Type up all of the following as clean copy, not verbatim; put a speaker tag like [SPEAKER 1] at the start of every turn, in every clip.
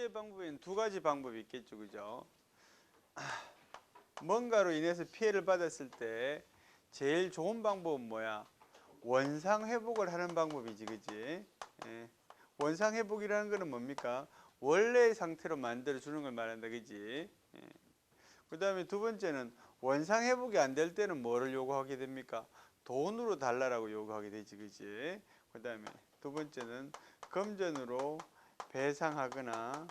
[SPEAKER 1] 범죄 방법에는 두 가지 방법이 있겠죠, 그죠? 뭔가로 인해서 피해를 받았을 때 제일 좋은 방법은 뭐야? 원상 회복을 하는 방법이지, 그지? 예. 원상 회복이라는 거는 뭡니까? 원래의 상태로 만들어 주는 걸 말한다, 그지? 예. 그 다음에 두 번째는 원상 회복이 안 될 때는 뭐를 요구하게 됩니까? 돈으로 달라라고 요구하게 되지, 그지? 그 다음에 두 번째는 금전으로 배상하거나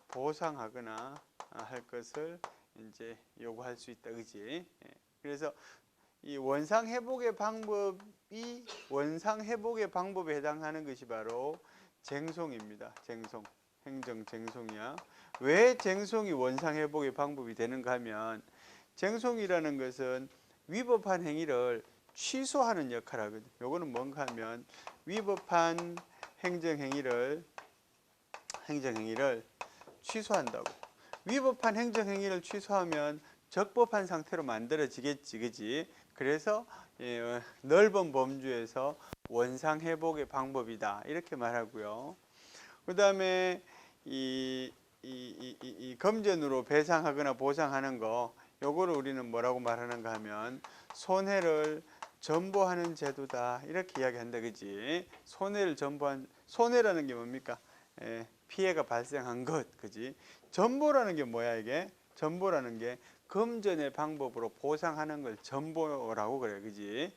[SPEAKER 1] 보상하거나 할 것을 이제 요구할 수 있다, 그지? 예. 그래서 이 원상 회복의 방법에 해당하는 것이 바로 쟁송입니다. 쟁송, 행정 쟁송이야. 왜 쟁송이 원상 회복의 방법이 되는가 하면 쟁송이라는 것은 위법한 행위를 취소하는 역할을 하거든요. 요거는 뭔가 하면 위법한 행정행위를 취소한다고. 위법한 행정행위를 취소하면 적법한 상태로 만들어지겠지, 그지? 그래서 넓은 범주에서 원상 회복의 방법이다 이렇게 말하고요. 그 다음에 이 금전으로 배상하거나 보상하는 거, 요거를 우리는 뭐라고 말하는가 하면 손해를 전보하는 제도다 이렇게 이야기한다, 그지? 손해라는 게 뭡니까? 피해가 발생한 것, 그지? 전보라는 게 뭐야, 이게? 전보라는 게 금전의 방법으로 보상하는 걸 전보라고 그래, 그지?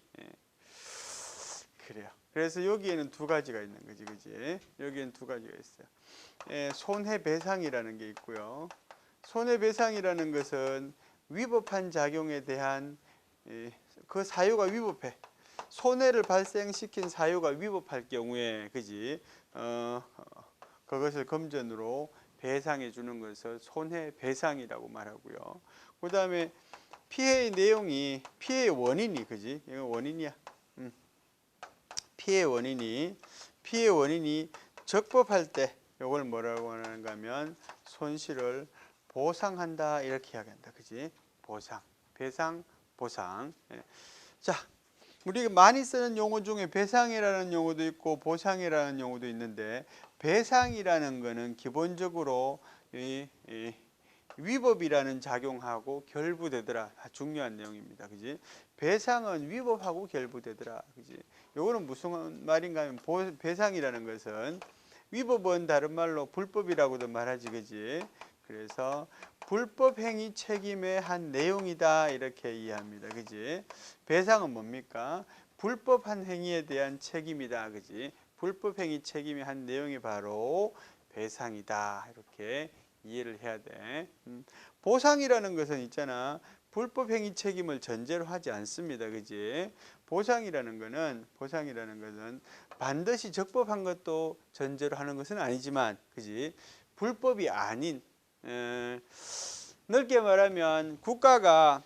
[SPEAKER 1] 그래요. 그래서 여기에는 두 가지가 있는 거지, 그지? 여기에는 두 가지가 있어요. 손해배상이라는 게 있고요. 손해배상이라는 것은 위법한 작용에 대한 그 사유가 위법해. 손해를 발생시킨 사유가 위법할 경우에, 그지? 그것을 금전으로 배상해 주는 것을 손해배상이라고 말하고요. 그 다음에 피해의 내용이, 피해의 원인이, 그지? 이거 원인이야. 피해 원인이 적법할 때 이걸 뭐라고 하는가 하면 손실을 보상한다 이렇게 이야기한다, 그지? 보상, 배상, 보상. 자, 우리가 많이 쓰는 용어 중에 배상이라는 용어도 있고 보상이라는 용어도 있는데, 배상이라는 거는 기본적으로 위법이라는 작용하고 결부되더라. 중요한 내용입니다, 그지? 배상은 위법하고 결부되더라, 그지? 요거는 무슨 말인가 하면 배상이라는 것은 위법은 다른 말로 불법이라고도 말하지, 그지? 그래서 불법 행위 책임의 한 내용이다 이렇게 이해합니다, 그지? 배상은 뭡니까? 불법한 행위에 대한 책임이다, 그지? 불법 행위 책임의 한 내용이 바로 배상이다 이렇게 이해를 해야 돼. 보상이라는 것은 있잖아. 불법 행위 책임을 전제로 하지 않습니다, 그지? 보상이라는 것은 반드시 적법한 것도 전제로 하는 것은 아니지만, 그지? 불법이 아닌, 넓게 말하면 국가가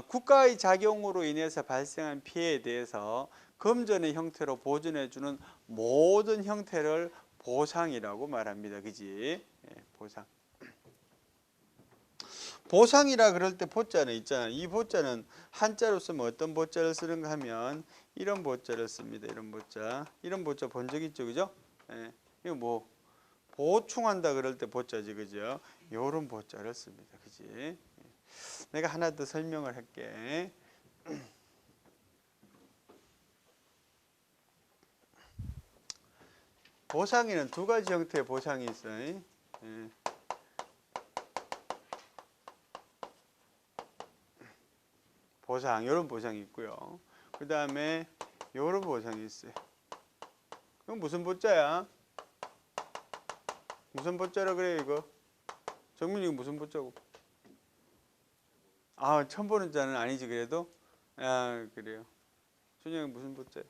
[SPEAKER 1] 국가의 작용으로 인해서 발생한 피해에 대해서 금전의 형태로 보존해주는 모든 형태를 보상이라고 말합니다, 그지? 보상. 보상이라 그럴 때 보자는 있잖아. 이 보자는 한자로 쓰면 어떤 보자를 쓰는가 하면 이런 보자를 씁니다. 이런 보자 본 적 있죠, 그죠? 이거 뭐 보충한다 그럴 때 보자지, 그죠? 요런 보자를 씁니다, 그지? 내가 하나 더 설명을 할게. 보상에는 두 가지 형태의 보상이 있어요. 보상, 이런 보상이 있고요. 그 다음에 이런 보상이 있어요. 이건 무슨 보자야? 무슨 보자라 그래 이거? 정민이 이거 무슨 보자고? 아, 처음 보는 자는 아니지 그래도? 아, 그래요. 준영이 무슨 보자야?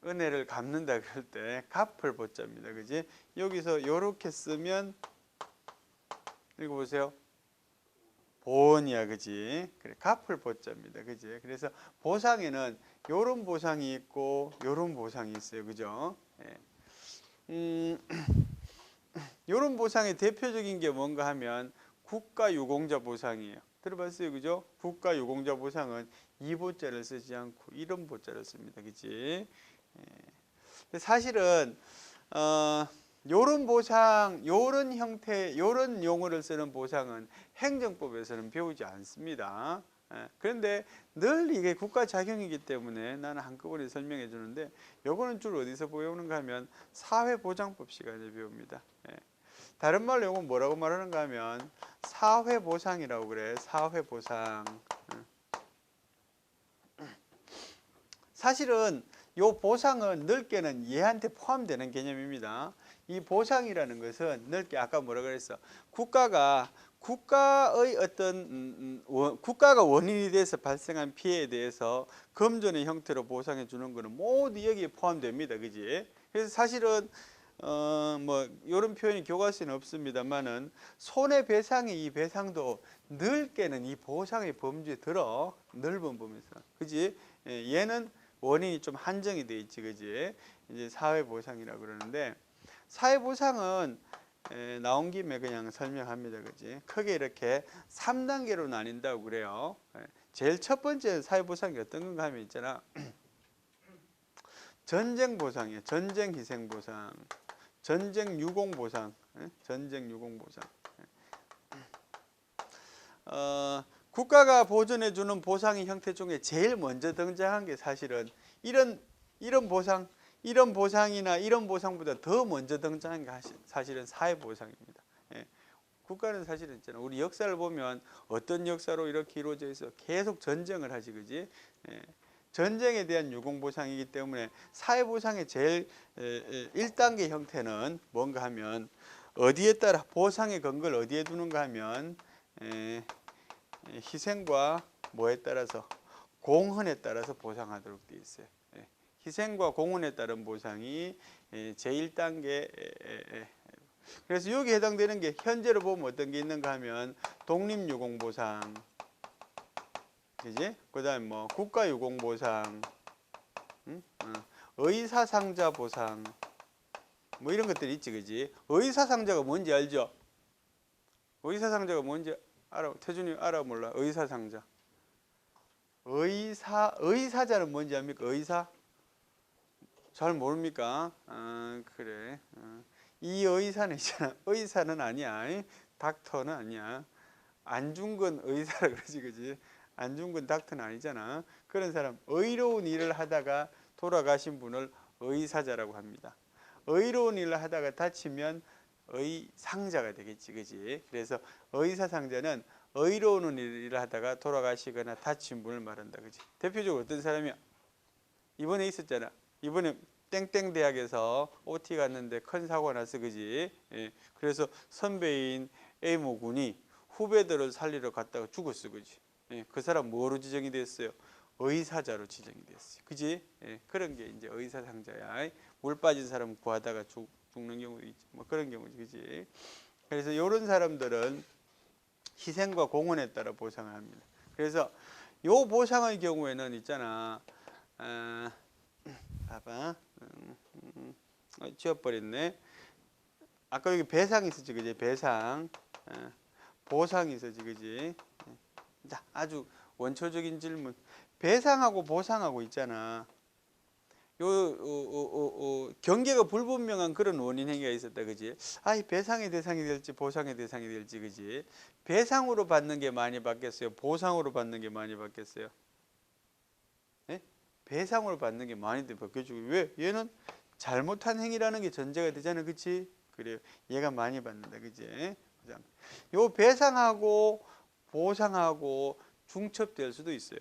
[SPEAKER 1] 은혜를 갚는다 그럴 때 갚을 보자입니다, 그지? 여기서 이렇게 쓰면 읽어보세요. 본이야, 그지? 그래, 갚을 보자입니다, 그지? 그래서 보상에는 요런 보상이 있고 요런 보상이 있어요, 그죠? 요런 보상의 대표적인 게 뭔가 하면 국가유공자 보상이에요. 들어봤어요, 그죠? 국가유공자 보상은 이 보자를 쓰지 않고 이런 보자를 씁니다, 그지? 사실은 요런 보상, 요런 형태, 요런 용어를 쓰는 보상은 행정법에서는 배우지 않습니다. 그런데 늘 이게 국가 작용이기 때문에 나는 한꺼번에 설명해 주는데, 요거는 주로 어디서 배우는가 하면 사회보장법 시간에 배웁니다. 다른 말로 요건 뭐라고 말하는가 하면 사회보상이라고 그래. 사회보상. 사실은 요 보상은 넓게는 얘한테 포함되는 개념입니다. 이 보상이라는 것은 넓게 아까 뭐라 그랬어? 국가의 어떤 국가가 원인이 돼서 발생한 피해에 대해서 금전의 형태로 보상해 주는 것은 모두 여기에 포함됩니다. 그지? 그래서 사실은 뭐 이런 표현이 교과서에는 없습니다만은 손해배상의 이 배상도 넓게는 이 보상의 범주에 들어. 넓은 범위에서. 그지? 얘는 원인이 좀 한정이 돼 있지. 그지? 이제 사회보상이라고 그러는데, 사회보상은 나온 김에 그냥 설명합니다. 그지? 크게 이렇게 3단계로 나뉜다고 그래요. 제일 첫 번째 사회보상이 어떤 건가 하면 있잖아. 전쟁보상이에요. 전쟁희생보상. 전쟁유공보상. 전쟁유공보상. 국가가 보전해주는 보상의 형태 중에 제일 먼저 등장한 게 사실은 이런 보상, 이런 보상이나 이런 보상보다 더 먼저 등장한 게 사실은 사회보상입니다. 국가는 사실은 있잖아. 우리 역사를 보면 어떤 역사로 이렇게 이루어져 있어 계속 전쟁을 하지, 그지? 전쟁에 대한 유공보상이기 때문에 사회보상의 제일 1단계 형태는 뭔가 하면 어디에 따라 보상의 근거를 어디에 두는가 하면 희생과 뭐에 따라서 공헌에 따라서 보상하도록 되어 있어요. 희생과 공헌에 따른 보상이 제1단계. 그래서 여기 해당되는 게 현재로 보면 어떤 게 있는가 하면 독립유공보상, 그지? 그다음 뭐 국가유공보상, 의사상자 보상, 뭐 이런 것들이 있지, 그지? 의사상자가 뭔지 알죠? 의사상자가 뭔지 알아? 태준이 알아 몰라? 의사상자. 의사자는 뭔지 압니까? 의사? 잘 모릅니까? 그래. 이 의사는 있잖아. 의사는 아니야. 닥터는 아니야. 안중근 의사라 그러지, 그지? 안중근 닥터는 아니잖아. 그런 사람, 의로운 일을 하다가 돌아가신 분을 의사자라고 합니다. 의로운 일을 하다가 다치면 의상자가 되겠지, 그지? 그래서 의사상자는 의로운 일을 하다가 돌아가시거나 다친 분을 말한다, 그지? 대표적으로 어떤 사람이야? 이번에 있었잖아. 이번에 땡땡 대학에서 OT 갔는데 큰 사고가 났어, 그지? 그래서 선배인 A모 군이 후배들을 살리러 갔다가 죽었어, 그지? 그 사람 뭐로 지정이 됐어요? 의사자로 지정이 됐어요, 그지? 그런 게 이제 의사상자야. 물 빠진 사람 구하다가 죽는 경우도 있지, 뭐 그런 경우지, 그지? 그래서 이런 사람들은 희생과 공헌에 따라 보상을 합니다. 그래서 요 보상의 경우에는 있잖아. 봐봐. 지워버렸네. 아까 여기 배상이 있었지, 그지? 배상. 보상이 있었지, 그지? 자, 아주 원초적인 질문. 배상하고 보상하고 있잖아. 경계가 불분명한 그런 원인 행위가 있었다, 그지? 이 배상의 대상이 될지 보상의 대상이 될지, 그지? 배상으로 받는 게 많이 받겠어요? 보상으로 받는 게 많이 받겠어요? 네? 배상으로 받는 게 많이 받겠죠. 왜? 얘는 잘못한 행위라는 게 전제가 되잖아, 그치? 그래요. 얘가 많이 받는다, 그지? 요 배상하고 보상하고 중첩될 수도 있어요.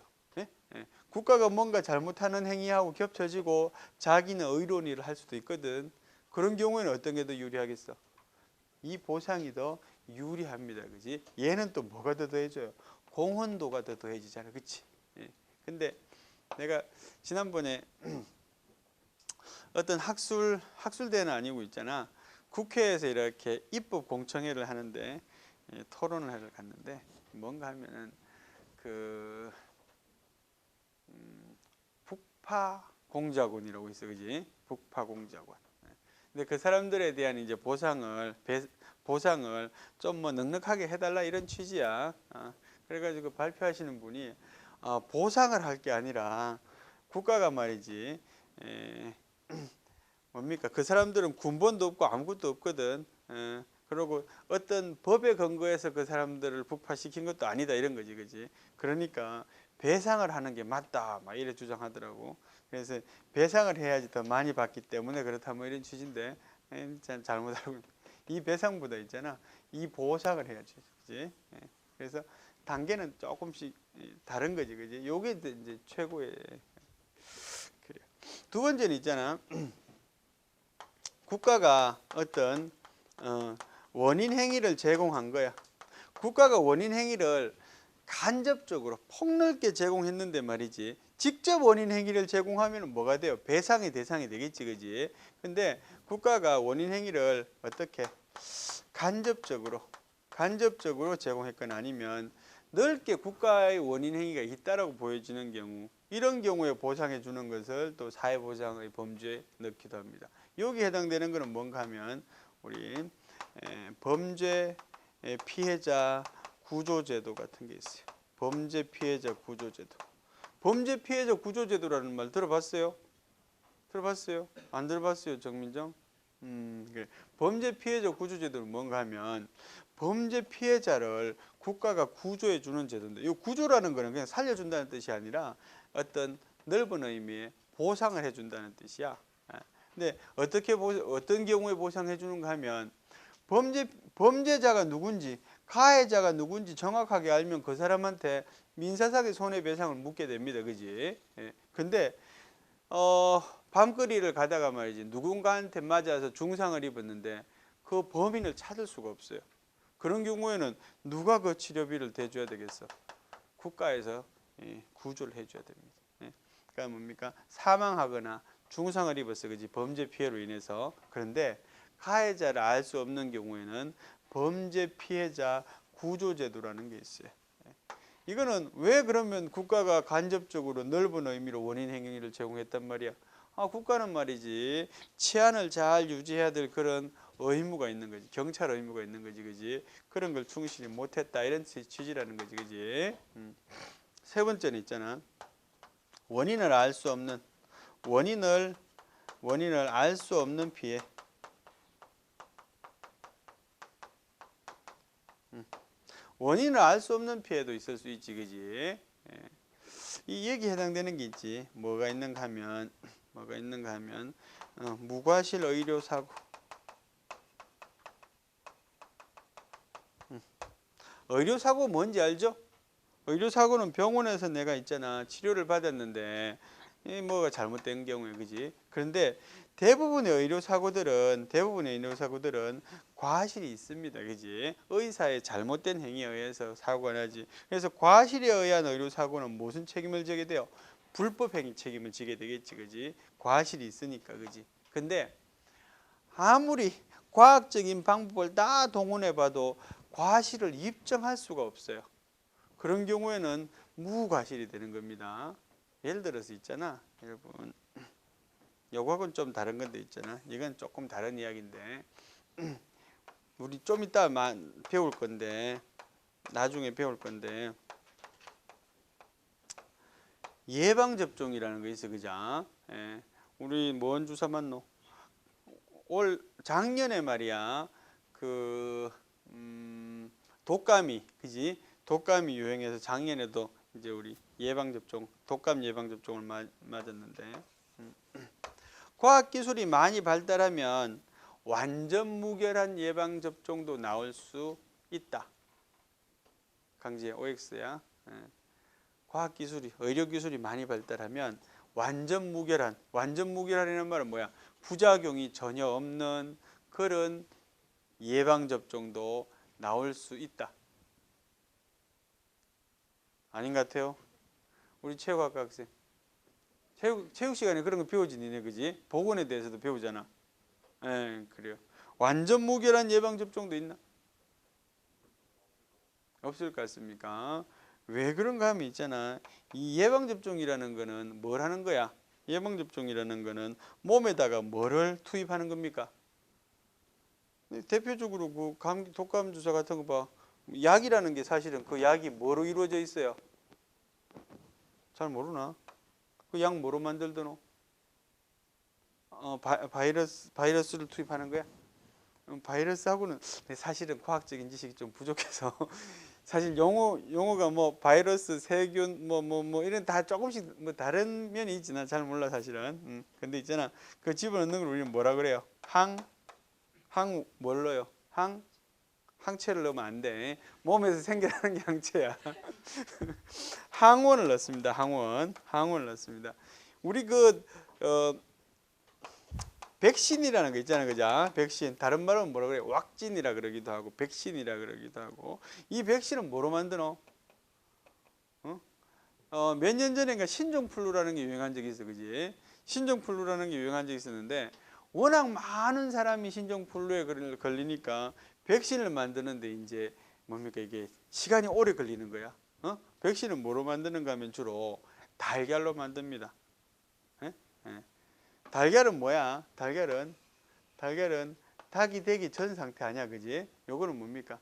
[SPEAKER 1] 국가가 뭔가 잘못하는 행위하고 겹쳐지고 자기는 의로운 일을 할 수도 있거든. 그런 경우에는 어떤 게 더 유리하겠어? 이 보상이 더 유리합니다, 그지? 얘는 또 뭐가 더 더해져요? 공헌도가 더 더해지잖아, 그치? 근데 내가 지난번에 어떤 학술대는 아니고 있잖아. 국회에서 이렇게 입법 공청회를 하는데 토론을 하러 갔는데 뭔가 하면은 북파공작원이라고 있어, 그지? 북파공작원. 근데 그 사람들에 대한 이제 보상을 좀 뭐 넉넉하게 해달라 이런 취지야. 그래가지고 발표하시는 분이 보상을 할 게 아니라 국가가 말이지 뭡니까? 그 사람들은 군번도 없고 아무것도 없거든. 그리고 어떤 법에 근거해서 그 사람들을 북파시킨 것도 아니다 이런 거지, 그지? 그러니까 배상을 하는 게 맞다, 막 이래 주장하더라고. 그래서 배상을 해야지 더 많이 받기 때문에 그렇다 뭐 이런 취지인데, 잘못 알고 있네. 이 배상보다 있잖아, 이 보상을 해야지, 그지? 그래서 단계는 조금씩 다른 거지, 그지? 요게 이제 최고의. 그래. 두 번째는 있잖아. 국가가 어떤 원인 행위를 제공한 거야. 국가가 원인 행위를 간접적으로 폭넓게 제공했는데 말이지. 직접 원인 행위를 제공하면 뭐가 돼요? 배상의 대상이 되겠지, 그지? 근데 국가가 원인 행위를 어떻게 간접적으로 제공했거나 아니면 넓게 국가의 원인 행위가 있다라고 보여지는 경우, 이런 경우에 보상해 주는 것을 또 사회보장의 범죄에 넣기도 합니다. 여기 해당되는 것은 뭔가 하면 우리 범죄 피해자 구조제도 같은 게 있어요. 범죄 피해자 구조제도. 범죄 피해자 구조제도라는 말 들어봤어요? 들어봤어요? 안 들어봤어요, 정민정? 그래. 범죄 피해자 구조제도는 뭔가 하면 범죄 피해자를 국가가 구조해 주는 제도인데, 이 구조라는 거는 그냥 살려준다는 뜻이 아니라 어떤 넓은 의미의 보상을 해준다는 뜻이야. 근데 어떤 경우에 보상해 주는가 하면 범죄자가 누군지, 가해자가 누군지 정확하게 알면 그 사람한테 민사상의 손해배상을 묻게 됩니다, 그지? 근데 밤거리를 가다가 말이지 누군가한테 맞아서 중상을 입었는데 그 범인을 찾을 수가 없어요. 그런 경우에는 누가 그 치료비를 대줘야 되겠어? 국가에서 구조를 해줘야 됩니다. 그러니까 뭡니까? 사망하거나 중상을 입었어, 그지? 범죄 피해로 인해서. 그런데 가해자를 알 수 없는 경우에는 범죄 피해자 구조제도라는 게 있어요. 이거는 왜 그러면 국가가 간접적으로 넓은 의미로 원인 행위를 제공했단 말이야? 국가는 말이지 치안을 잘 유지해야 될 그런 의무가 있는 거지. 경찰 의무가 있는 거지, 그지? 그런 걸 충실히 못했다 이런 취지라는 거지, 그지? 세 번째는 있잖아. 원인을 알 수 없는 원인을 알 수 없는 피해. 원인을 알 수 없는 피해도 있을 수 있지, 그지? 이 얘기에 해당되는 게 있지. 뭐가 있는가 하면 무과실 의료 사고. 의료 사고 뭔지 알죠? 의료 사고는 병원에서 내가 있잖아 치료를 받았는데 뭐가 잘못된 경우에, 그지? 그런데 대부분의 의료 사고들은 과실이 있습니다, 그지? 의사의 잘못된 행위에 의해서 사고가 나지. 그래서 과실에 의한 의료 사고는 무슨 책임을 지게 돼요? 불법 행위 책임을 지게 되겠지, 그지? 과실이 있으니까, 그지? 근데 아무리 과학적인 방법을 다 동원해봐도 과실을 입증할 수가 없어요. 그런 경우에는 무과실이 되는 겁니다. 예를 들어서 있잖아, 여러분. 요거하고는 좀 다른 건데 있잖아. 이건 조금 다른 이야기인데 우리 좀 이따 배울 건데, 나중에 배울 건데, 예방접종이라는 거 있어, 그죠? 우리 뭔 주사 맞노? 올 작년에 말이야 독감이, 그지? 독감이 유행해서 작년에도 이제 우리 독감 예방접종을 맞았는데, 과학기술이 많이 발달하면 완전 무결한 예방접종도 나올 수 있다. 강제 OX야. 과학기술이, 의료기술이 많이 발달하면 완전 무결한이라는 말은 뭐야? 부작용이 전혀 없는 그런 예방접종도 나올 수 있다. 아닌 것 같아요? 우리 체육학과 학생. 체육 시간에 그런 거 배우지, 니네, 그지? 보건에 대해서도 배우잖아. 그래요. 완전 무결한 예방접종도 있나? 없을 것 같습니까? 왜 그런가 하면 있잖아. 이 예방접종이라는 거는 뭘 하는 거야? 예방접종이라는 거는 몸에다가 뭐를 투입하는 겁니까? 대표적으로 그 독감 주사 같은 거 봐. 약이라는 게 사실은 그 약이 뭐로 이루어져 있어요? 잘 모르나? 그 약 뭐로 만들더노? 바이러스를 투입하는 거야. 바이러스하고는 사실은 과학적인 지식이 좀 부족해서 사실 용어가 뭐 바이러스, 세균 뭐 이런 다 조금씩 뭐 다른 면이 있지나 잘 몰라 사실은. 근데 있잖아 그 집어넣는 걸 우리는 뭐라 그래요? 뭘 넣어요? 항체를 넣으면 안 돼. 몸에서 생겨나는 게 항체야. 항원을 넣습니다. 항원을 넣습니다. 우리 백신이라는 거 있잖아요. 그죠? 백신. 다른 말은 뭐라 그래요? 왁진이라 그러기도 하고, 백신이라 그러기도 하고. 이 백신은 뭐로 만드노? 몇 년 전인가 신종플루라는 게 유행한 적이 있어. 그지? 신종플루라는 게 유행한 적이 있었는데, 워낙 많은 사람이 신종플루에 걸리니까 백신을 만드는데 이제 뭡니까? 이게 시간이 오래 걸리는 거야. 백신은 뭐로 만드는가 하면 주로 달걀로 만듭니다. 예? 예. 달걀은 뭐야? 달걀은 닭이 되기 전 상태 아니야, 그지? 요거는 뭡니까?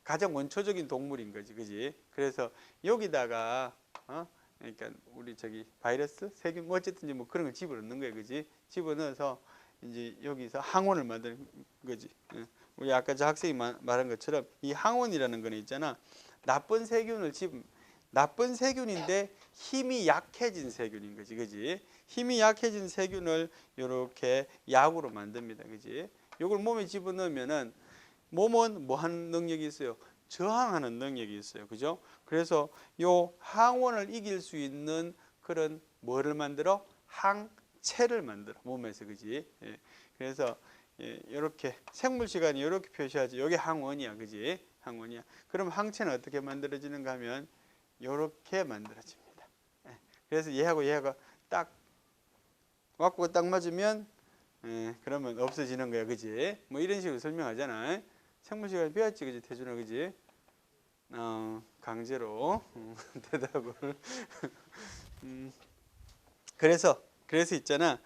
[SPEAKER 1] 가장 원초적인 동물인 거지, 그지? 그래서 여기다가 그러니까 우리 바이러스, 세균 어쨌든지 뭐 그런 걸 집어넣는 거야, 그지? 집어넣어서 이제 여기서 항원을 만드는 거지. 우리 아까 저 학생이 말한 것처럼 이 항원이라는 거는 있잖아, 나쁜 세균인데 힘이 약해진 세균인 거지, 그지? 힘이 약해진 세균을 이렇게 약으로 만듭니다, 그지? 이걸 몸에 집어넣으면은 몸은 뭐 하는 능력이 있어요? 저항하는 능력이 있어요, 그죠? 그래서 요 항원을 이길 수 있는 그런 뭐를 만들어? 항체를 만들어 몸에서, 그지? 예. 그래서 이렇게 생물 시간이 이렇게 표시하지. 이게 항원이야, 그지? 항원이야. 그럼 항체는 어떻게 만들어지는가 하면 이렇게 만들어집니다. 그래서 얘하고 딱 왁구가 딱 맞으면 그러면 없어지는 거야, 그지? 뭐 이런 식으로 설명하잖아. 생물 시간에 배웠지, 그지? 태준아, 그지? 강제로 대답을. 그래서 있잖아.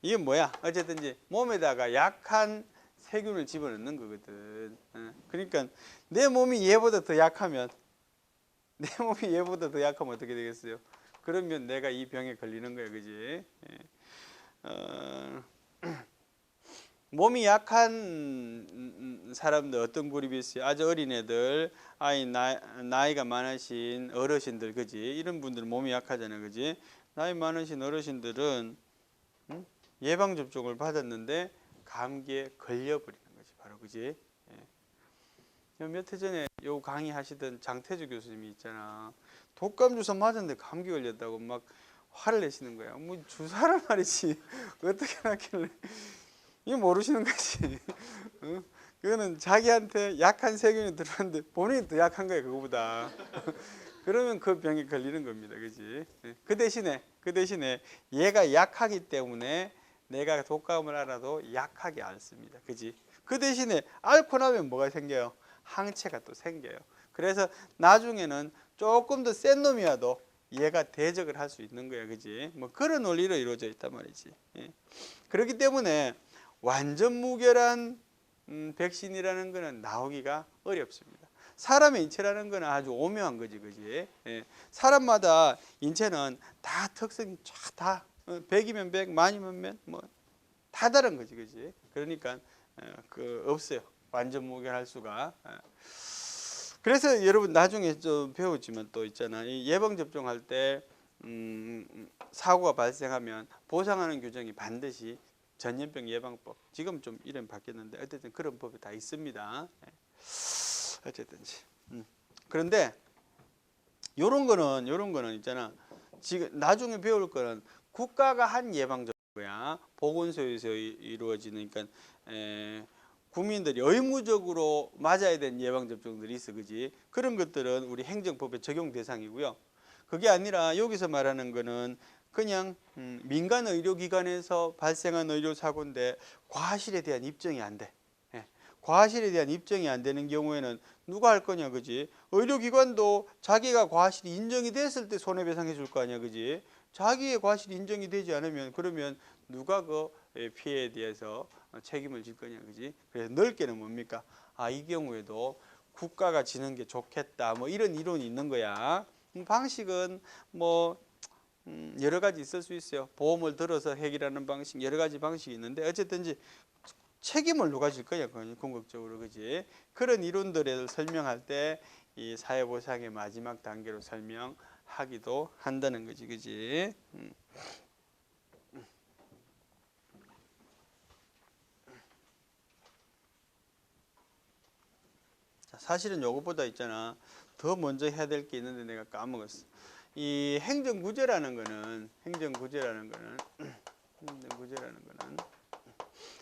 [SPEAKER 1] 이게 뭐야? 어쨌든지 몸에다가 약한 세균을 집어넣는 거거든. 그러니까 내 몸이 얘보다 더 약하면 어떻게 되겠어요? 그러면 내가 이 병에 걸리는 거야, 그지? 몸이 약한 사람들 어떤 그룹이 있어요? 아주 어린 애들, 나이가 많으신 어르신들, 그지? 이런 분들은 몸이 약하잖아요, 그지? 나이 많으신 어르신들은 예방 접종을 받았는데 감기에 걸려버리는 거지, 바로, 그지? 몇 해 전에 요 강의하시던 장태주 교수님이 있잖아. 독감 주사 맞았는데 감기 걸렸다고 막 화를 내시는 거야. 뭐 주사란 말이지 어떻게 하길래 이거 모르시는 거지. 그거는 자기한테 약한 세균이 들어왔는데 본인이 더 약한 거야, 그거보다. 그러면 그 병에 걸리는 겁니다, 그지? 그 대신에 얘가 약하기 때문에 내가 독감을 알아도 약하게 앓습니다, 그지? 그 대신에 앓고 나면 뭐가 생겨요? 항체가 또 생겨요. 그래서 나중에는 조금 더 센 놈이라도 얘가 대적을 할 수 있는 거야, 그지? 뭐 그런 원리로 이루어져 있단 말이지. 그렇기 때문에 완전 무결한 백신이라는 거는 나오기가 어렵습니다. 사람의 인체라는 거는 아주 오묘한 거지, 그지? 사람마다 인체는 다 특성이 다 100이면 100, 만이면 만, 뭐 다 다른 거지, 그지? 그러니까 없어요. 완전 무결할 수가. 그래서 여러분 나중에 좀 배우지만 또 있잖아. 이 예방 접종할 때 사고가 발생하면 보상하는 규정이 반드시 전염병 예방법. 지금 좀 이름 바뀌었는데 어쨌든 그런 법이 다 있습니다. 어쨌든지. 그런데 요런 거는 있잖아. 지금 나중에 배울 거는 국가가 한 예방 접종이야. 보건소에서 이루어지는, 그러니까 국민들이 의무적으로 맞아야 되는 예방접종들이 있어, 그지? 그런 것들은 우리 행정법의 적용 대상이고요. 그게 아니라 여기서 말하는 거는 그냥 민간 의료기관에서 발생한 의료사고인데 과실에 대한 입증이 안 돼. 과실에 대한 입증이 안 되는 경우에는 누가 할 거냐, 그지? 의료기관도 자기가 과실이 인정이 됐을 때 손해배상해 줄 거 아니야, 그지? 자기의 과실이 인정이 되지 않으면 그러면 누가 그 피해에 대해서 책임을 질 거냐, 그지? 그래서 넓게는 뭡니까? 이 경우에도 국가가 지는 게 좋겠다, 뭐 이런 이론이 있는 거야. 방식은 뭐 여러 가지 있을 수 있어요. 보험을 들어서 해결하는 방식, 여러 가지 방식이 있는데 어쨌든지 책임을 누가 질 거야, 궁극적으로, 그지? 그런 이론들을 설명할 때 이 사회보상의 마지막 단계로 설명하기도 한다는 거지, 그지? 자, 사실은 요것보다 있잖아. 더 먼저 해야 될 게 있는데 내가 까먹었어. 이 행정구제라는 거는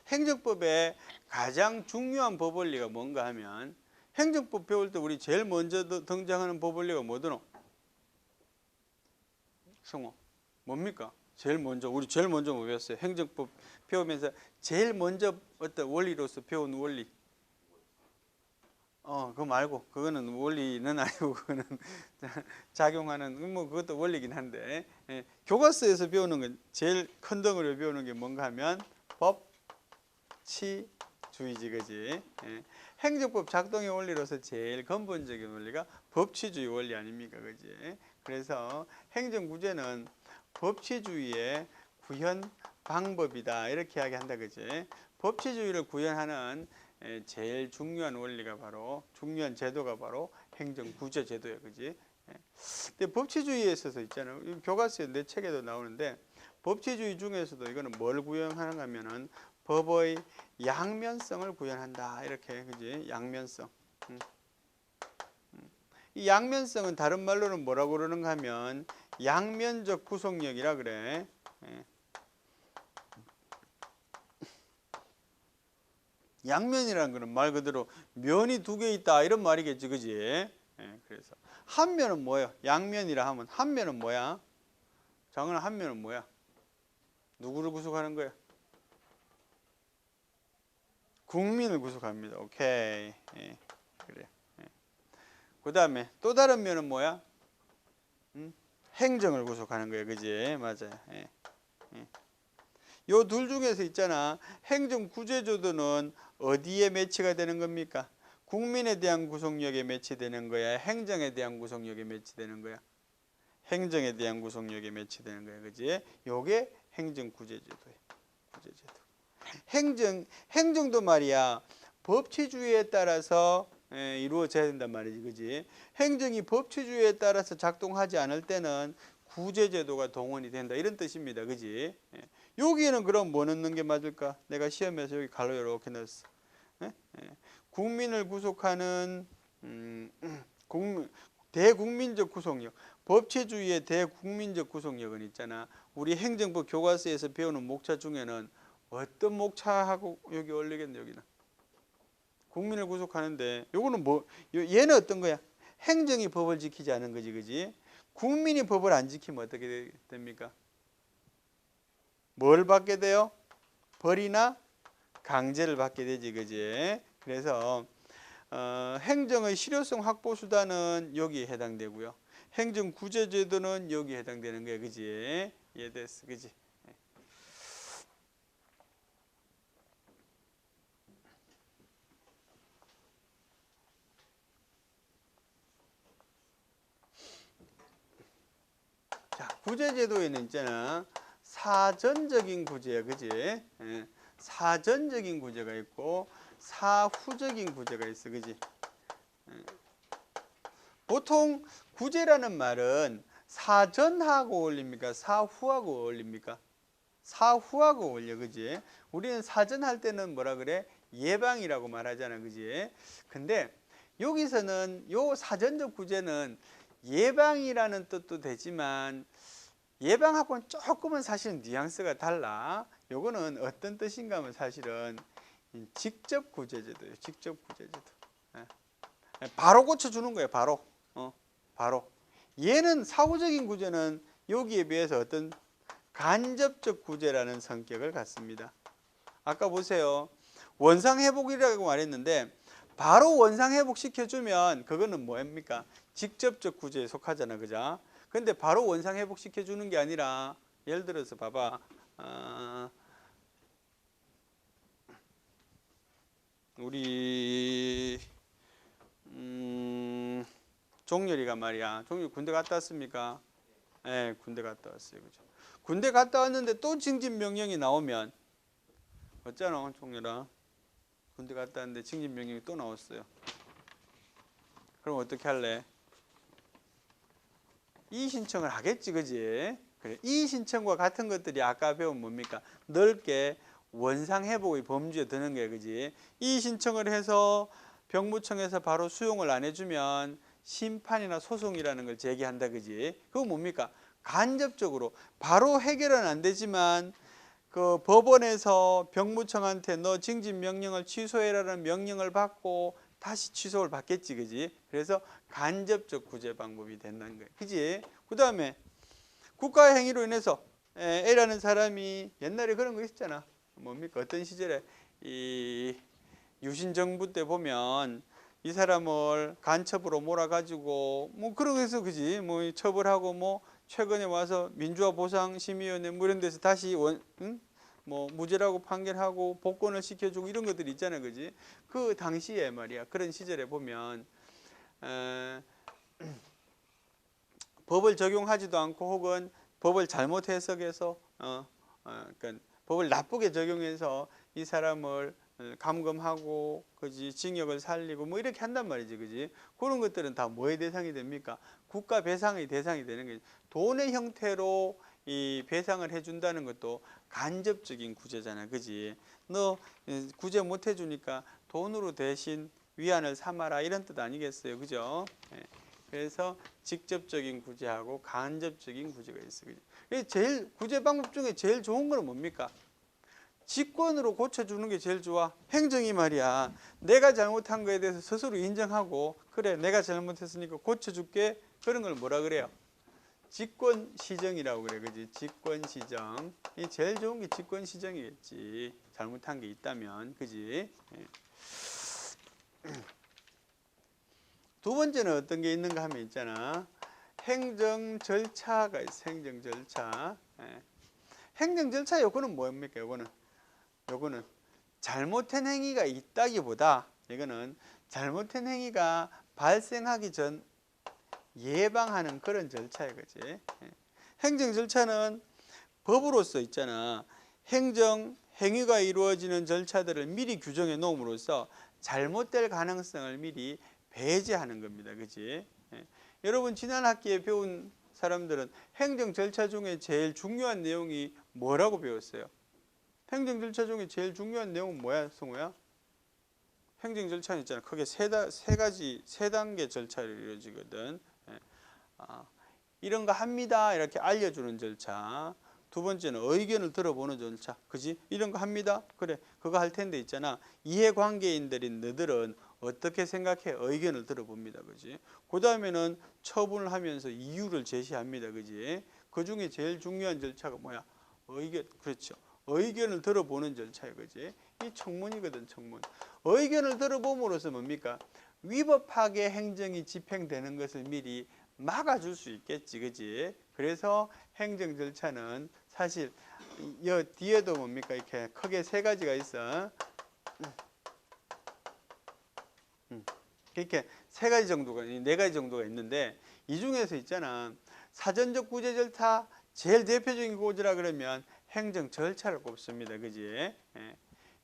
[SPEAKER 1] 행정법의 가장 중요한 법원리가 뭔가 하면, 행정법 배울 때 우리 제일 먼저 등장하는 법원리가 뭐더노? 성호, 뭡니까? 우리 제일 먼저 뭐 배웠어요? 행정법 배우면서 제일 먼저 어떤 원리로서 배운 원리. 그거 말고, 그거는 원리는 아니고, 그거는 작용하는, 뭐, 그것도 원리긴 한데, 예, 교과서에서 배우는 건, 제일 큰 덩어리로 배우는 게 뭔가 하면, 법치주의지, 그지? 예, 행정법 작동의 원리로서 제일 근본적인 원리가 법치주의 원리 아닙니까, 그지? 그래서 행정구제는 법치주의의 구현 방법이다, 이렇게 이야기한다, 그지? 법치주의를 구현하는 제일 중요한 원리가 바로, 중요한 제도가 바로 행정구제 제도예요, 그지? 근데 법치주의에 있어서 있잖아요. 교과서에 내 책에도 나오는데, 법치주의 중에서도 이거는 뭘 구현하는가 하면은 법의 양면성을 구현한다, 이렇게, 그지? 양면성. 이 양면성은 다른 말로는 뭐라고 그러는가 하면 양면적 구속력이라 그래. 양면이라는 거는 말 그대로 면이 두 개 있다, 이런 말이겠지, 그지? 그래서 한 면은 뭐예요? 양면이라 하면 한 면은 뭐야? 장은아, 한 면은 뭐야? 누구를 구속하는 거야? 국민을 구속합니다. 오케이. 그래. 그 다음에 또 다른 면은 뭐야? 행정을 구속하는 거예요, 그지? 맞아요. 요 둘 중에서 있잖아. 행정구제제도는 어디에 매치가 되는 겁니까? 국민에 대한 구속력에 매치되는 거야? 행정에 대한 구속력에 매치되는 거야? 행정에 대한 구속력에 매치되는 거야, 그지? 요게 행정구제제도예요. 구제제도. 행정도 말이야, 법치주의에 따라서 이루어져야 된단 말이지, 그지? 행정이 법치주의에 따라서 작동하지 않을 때는 구제제도가 동원이 된다, 이런 뜻입니다, 그지? 여기에는 그럼 뭐 넣는 게 맞을까? 내가 시험에서 여기 가로 이렇게 넣었어. 국민을 구속하는 대국민적 구속력. 법치주의의 대국민적 구속력은 있잖아. 우리 행정법 교과서에서 배우는 목차 중에는 어떤 목차하고 여기 어울리겠네, 여기는. 국민을 구속하는데 요거는 뭐, 얘는 어떤 거야? 행정이 법을 지키지 않은 거지, 그지? 국민이 법을 안 지키면 어떻게 됩니까? 뭘 받게 돼요? 벌이나 강제를 받게 되지, 그지? 그래서 행정의 실효성 확보 수단은 여기에 해당되고요. 행정구제제도는 여기에 해당되는 거야, 그지? 이해됐어, 그지? 자, 구제제도에는 있잖아, 사전적인 구제야, 그지? 사전적인 구제가 있고 사후적인 구제가 있어, 그지? 보통 구제라는 말은 사전하고 어울립니까? 사후하고 어울립니까? 사후하고 어울려, 그지? 우리는 사전할 때는 뭐라 그래? 예방이라고 말하잖아, 그지? 근데 여기서는 요 사전적 구제는 예방이라는 뜻도 되지만 예방하고는 조금은 사실은 뉘앙스가 달라. 요거는 어떤 뜻인가 하면 사실은 직접 구제제도예요. 직접 구제제도. 바로 고쳐주는 거예요. 바로. 바로. 얘는 사후적인 구제는 여기에 비해서 어떤 간접적 구제라는 성격을 갖습니다. 아까 보세요. 원상회복이라고 말했는데 바로 원상회복 시켜주면 그거는 뭐입니까? 직접적 구제에 속하잖아, 그죠? 근데 바로 원상회복 시켜주는 게 아니라, 예를 들어서 봐봐. 우리 종렬이가 말이야. 종렬이 군대 갔다 왔습니까? 예, 군대 갔다 왔어요. 그죠? 군대 갔다 왔는데 또 징집 명령이 나오면 어쩌나 총렬아? 군대 갔다 왔는데 징집 명령이 또 나왔어요. 그럼 어떻게 할래? 이의 신청을 하겠지, 그지? 그래. 이의 신청과 같은 것들이 아까 배운 뭡니까? 넓게 원상 회복의 범주에 드는 거예요, 그지? 이의 신청을 해서 병무청에서 바로 수용을 안 해주면 심판이나 소송이라는 걸 제기한다, 그지? 그거 뭡니까? 간접적으로 바로 해결은 안 되지만 그 법원에서 병무청한테 너 징집 명령을 취소해라는 명령을 받고 다시 취소를 받겠지, 그지? 그래서 간접적 구제 방법이 된다는 거예요, 그지? 그 다음에 국가 행위로 인해서 A라는 사람이 옛날에 그런 거 있었잖아. 뭡니까? 어떤 시절에 이 유신 정부 때 보면 이 사람을 간첩으로 몰아가지고 뭐 그런 해서 그지? 뭐 처벌하고 뭐 최근에 와서 민주화 보상 심의위원회 뭐 이런 데서 다시 뭐 무죄라고 판결하고 복권을 시켜주고 이런 것들이 있잖아요, 그지? 그 당시에 말이야 그런 시절에 보면 법을 적용하지도 않고 혹은 법을 잘못 해석해서 그러니까 법을 나쁘게 적용해서 이 사람을 감금하고 그지 징역을 살리고 뭐 이렇게 한단 말이지, 그지? 그런 것들은 다 뭐의 대상이 됩니까? 국가 배상의 대상이 되는 거지. 돈의 형태로 이 배상을 해준다는 것도 간접적인 구제잖아, 그지? 너 구제 못 해주니까 돈으로 대신 위안을 삼아라 이런 뜻 아니겠어요, 그죠? 그래서 직접적인 구제하고 간접적인 구제가 있어요. 제일 구제 방법 중에 제일 좋은 건 뭡니까? 직권으로 고쳐주는 게 제일 좋아. 행정이 말이야. 내가 잘못한 거에 대해서 스스로 인정하고 그래 내가 잘못했으니까 고쳐줄게. 그런 걸 뭐라 그래요? 직권시정이라고 그래, 그지? 직권시정. 이 제일 좋은 게 직권시정이겠지. 잘못한 게 있다면, 그지? 두 번째는 어떤 게 있는가 하면 있잖아. 행정 절차가 있어. 행정 절차. 행정 절차 요거는 뭡니까? 요거는 잘못된 행위가 있다기보다 이거는 잘못된 행위가 발생하기 전 예방하는 그런 절차예요, 그지? 행정 절차는 법으로서 있잖아. 행정 행위가 이루어지는 절차들을 미리 규정해 놓음으로써 잘못될 가능성을 미리 배제하는 겁니다, 그지? 여러분 지난 학기에 배운 사람들은 행정 절차 중에 제일 중요한 내용이 뭐라고 배웠어요? 행정 절차 중에 제일 중요한 내용은 뭐야, 성우야? 행정 절차는 있잖아. 크게 세 단계 절차로 이루어지거든. 이런 거 합니다. 이렇게 알려주는 절차. 두 번째는 의견을 들어보는 절차. 그지? 이런 거 합니다. 그래. 그거 할 텐데 있잖아. 이해관계인들인 너들은 어떻게 생각해? 의견을 들어봅니다. 그지? 그 다음에는 처분을 하면서 이유를 제시합니다. 그지? 그 중에 제일 중요한 절차가 뭐야? 의견. 그렇죠. 의견을 들어보는 절차예요. 그지? 이 청문이거든, 청문. 의견을 들어봄으로써 뭡니까? 위법하게 행정이 집행되는 것을 미리 막아줄 수 있겠지, 그지? 그래서 행정 절차는 사실 여 뒤에도 뭡니까? 이렇게 크게 세 가지가 있어. 이렇게 세 가지 정도가, 네 가지 정도가 있는데 이 중에서 있잖아. 사전적 구제 절차 제일 대표적인 구제라 그러면 행정 절차를 꼽습니다, 그지?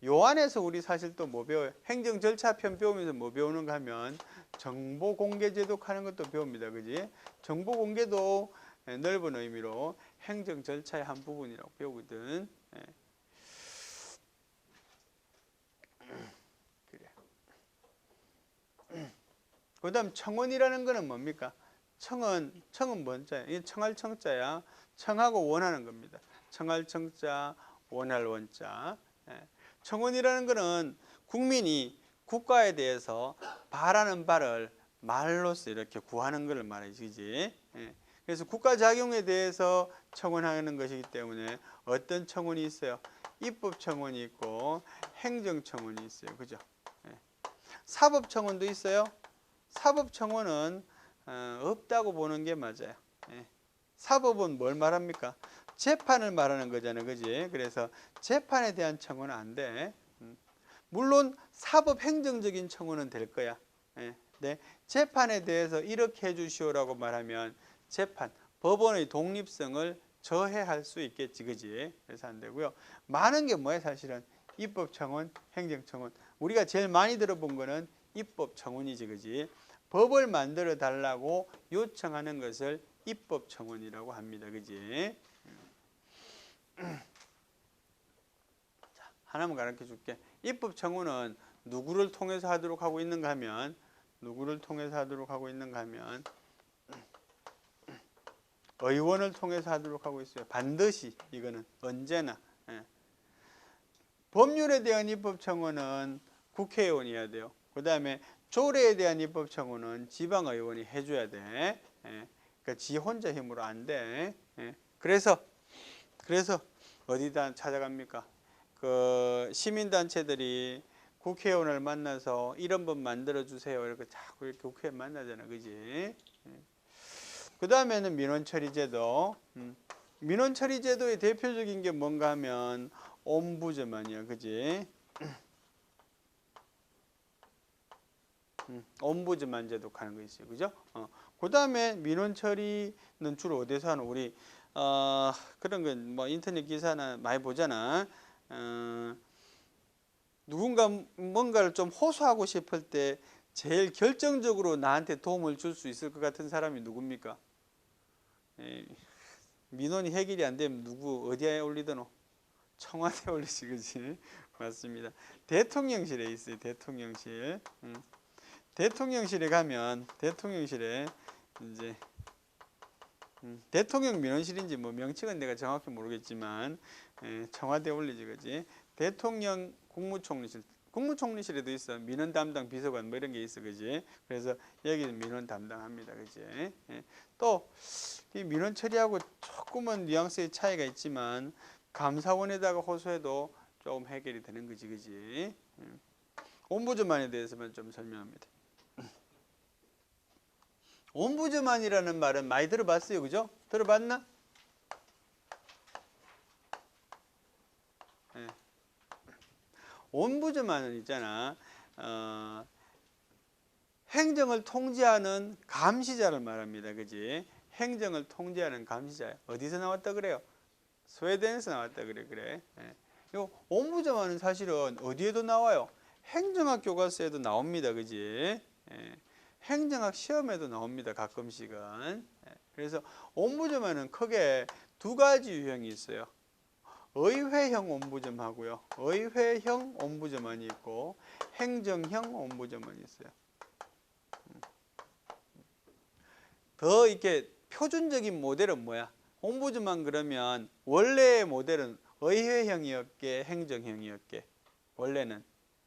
[SPEAKER 1] 요 안에서 우리 사실 또 뭐 배워요? 행정 절차편 배우면서 뭐 배우는가 하면 정보 공개 제도 하는 것도 배웁니다, 그지? 정보 공개도 넓은 의미로 행정 절차의 한 부분이라고 배우거든. 그래. 그다음 청원이라는 거는 뭡니까? 청은 뭔 자야? 이 청할 청자야. 청하고 원하는 겁니다. 청할 청자, 원할 원자. 청원이라는 거는 국민이 국가에 대해서 바라는 바를 말로써 이렇게 구하는 것을 말이지. 그래서 국가 작용에 대해서 청원하는 것이기 때문에 어떤 청원이 있어요? 입법 청원이 있고 행정 청원이 있어요. 그죠? 사법 청원도 있어요. 사법 청원은 없다고 보는 게 맞아요. 사법은 뭘 말합니까? 재판을 말하는 거잖아요, 그지? 그래서 재판에 대한 청원은 안 돼. 물론 사법 행정적인 청원은 될 거야. 네. 재판에 대해서 이렇게 해주시오라고 말하면 재판, 법원의 독립성을 저해할 수 있겠지, 그지? 그래서 안 되고요. 많은 게 뭐야, 사실은? 입법청원, 행정청원. 우리가 제일 많이 들어본 거는 입법청원이지, 그지? 법을 만들어 달라고 요청하는 것을 입법청원이라고 합니다, 그지? 자, 하나만 가르쳐 줄게. 입법청원은 누구를 통해서 하도록 하고 있는가 하면, 누구를 통해서 하도록 하고 있는가 하면, 의원을 통해서 하도록 하고 있어요. 반드시 이거는 언제나. 예. 법률에 대한 입법청원은 국회의원이 해야 돼요. 그 다음에 조례에 대한 입법청원은 지방의원이 해줘야 돼. 예. 그러니까 지 혼자 힘으로 안 돼. 예. 그래서 어디다 찾아갑니까? 그 시민단체들이 국회의원을 만나서 이런 법 만들어 주세요. 이렇게 자꾸 이렇게 국회에 만나잖아, 그지? 예. 그 다음에는 민원처리제도. 민원처리제도의 대표적인 게 뭔가 하면 옴부즈만이야, 그지? 옴부즈만 제도 하는 거 있어요, 그죠? 그 다음에 민원처리는 주로 어디서 하는 우리 그런 건 뭐 인터넷 기사나 많이 보잖아. 누군가 뭔가를 좀 호소하고 싶을 때 제일 결정적으로 나한테 도움을 줄 수 있을 것 같은 사람이 누굽니까? 민원이 해결이 안 되면 누구 어디에 올리더노? 청와대에 올리지, 그지? 맞습니다. 대통령실에 있어요. 대통령실. 대통령실에 가면 대통령실에 이제 대통령 민원실인지 뭐 명칭은 내가 정확히 모르겠지만 청와대에 올리지, 그지? 대통령 국무총리실에도 있어. 민원 담당 비서관 뭐 이런 게 있어, 그지? 그래서 여기는 민원 담당합니다, 그지? 또 이 민원 처리하고 조금은 뉘앙스의 차이가 있지만 감사원에다가 호소해도 조금 해결이 되는 거지, 그지? 옴부즈만에 대해서만 좀 설명합니다. 옴부즈만이라는 말은 많이 들어봤어요, 그죠? 들어봤나? 네. 옴부즈만은 있잖아. 행정을 통제하는 감시자를 말합니다, 그지? 행정을 통제하는 감시자. 어디서 나왔다 그래요? 스웨덴에서 나왔다 그래. 요 옴부즈만은 사실은 어디에도 나와요? 행정학 교과서에도 나옵니다, 그지? 행정학 시험에도 나옵니다, 가끔씩은. 그래서 옴부즈만은 크게 두 가지 유형이 있어요. 의회형 옴부즈만하고요, 의회형 옴부즈만이 있고 행정형 옴부즈만이 있어요. 더 이렇게 표준적인 모델은 뭐야? 옴부즈만 그러면 원래의 모델은 의회형이었게 행정형이었게? 원래는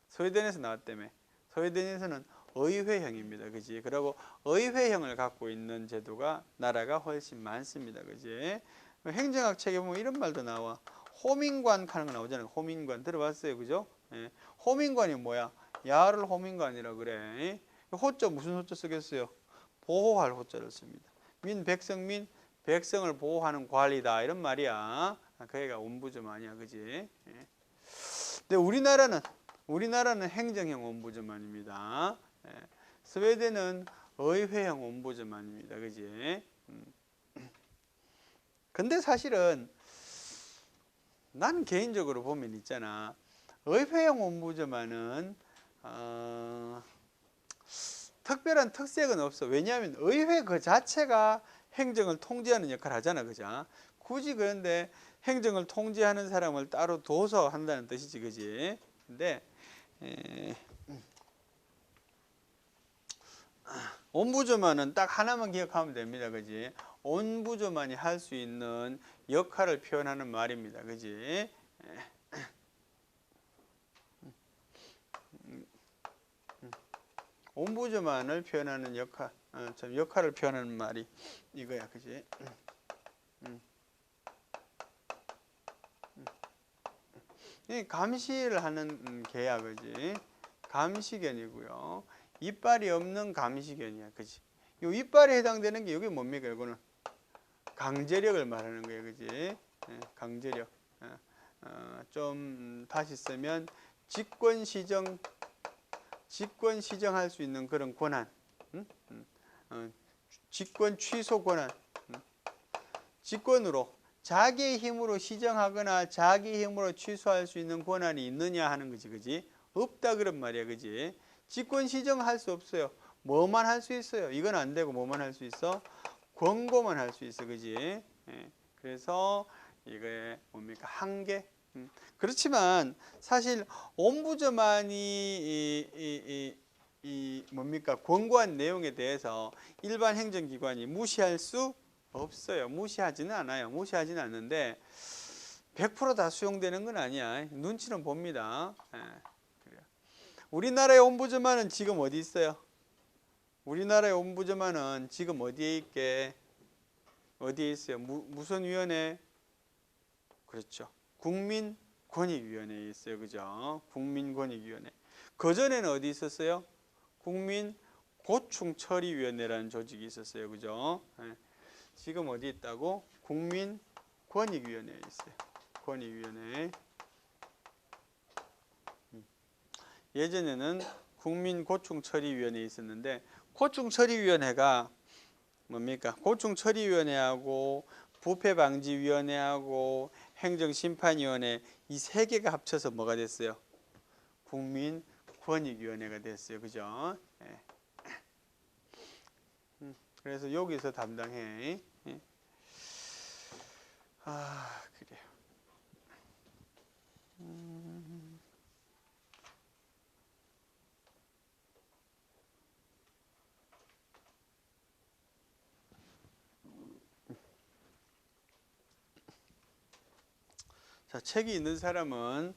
[SPEAKER 1] 스웨덴에서 나왔다며. 스웨덴에서는 의회형입니다, 그지? 그리고 의회형을 갖고 있는 제도가 나라가 훨씬 많습니다, 그지? 행정학 책에 보면 이런 말도 나와. 호민관 하는 거 나오잖아요. 호민관 들어봤어요, 그죠? 호민관이 뭐야? 야를 호민관이라 그래. 호자 무슨 호자 쓰겠어요? 보호할 호자를 씁니다. 백성민 백성을 보호하는 관리다 이런 말이야. 그애가 옴부즈만이야, 그지? 근데 우리나라는 행정형 옴부즈만입니다. 스웨덴은 의회형 옴부즈만입니다, 그지? 근데 사실은 나는 개인적으로 보면 있잖아. 의회형 옴부즈만은 특별한 특색은 없어. 왜냐하면 의회 그 자체가 행정을 통제하는 역할을 하잖아, 그죠? 굳이 그런데 행정을 통제하는 사람을 따로 둬서 한다는 뜻이지, 그지? 근데 옴부즈만은 딱 하나만 기억하면 됩니다, 그지? 옴부즈만이 할 수 있는 역할을 표현하는 말입니다, 그지? 옴부즈만을 표현하는 역할을 표현하는 말이 이거야, 그지? 이 감시를 하는 개야, 그지? 감시견이고요. 이빨이 없는 감시견이야, 그지? 요 이빨에 해당되는 게 이게 뭡니까? 이거는 강제력을 말하는 거예요, 그지? 강제력. 좀 다시 쓰면 직권 시정할 수 있는 그런 권한, 직권 취소 권한. 직권으로 자기의 힘으로 시정하거나 자기의 힘으로 취소할 수 있는 권한이 있느냐 하는 거지, 그지? 없다 그런 말이야, 그지? 직권 시정할 수 없어요. 뭐만 할 수 있어요? 이건 안 되고 뭐만 할 수 있어? 권고만 할 수 있어, 그지? 예. 그래서 이게 뭡니까? 한계. 그렇지만 사실 옴부즈만이 뭡니까? 권고한 내용에 대해서 일반 행정기관이 무시할 수 없어요. 무시하지는 않아요. 무시하지는 않는데 100% 다 수용되는 건 아니야. 눈치는 봅니다. 예, 그래요. 우리나라의 옴부즈만은 지금 어디 있어요? 우리나라의 옴부즈만은 지금 어디에 있게? 어디에 있어요? 무슨 위원회? 그렇죠. 국민권익위원회에 있어요. 그죠? 국민권익위원회. 그전에는 어디 있었어요? 국민고충처리위원회라는 조직이 있었어요. 그죠? 예. 지금 어디 있다고? 국민권익위원회에 있어요. 권익위원회. 예전에는 국민고충처리위원회에 있었는데 고충처리위원회가 뭡니까? 고충처리위원회하고 부패방지위원회하고 행정심판위원회 이 세 개가 합쳐서 뭐가 됐어요? 국민권익위원회가 됐어요. 그죠? 예. 그래서 여기서 담당해. 예. 아, 그래요. 자, 책이 있는 사람은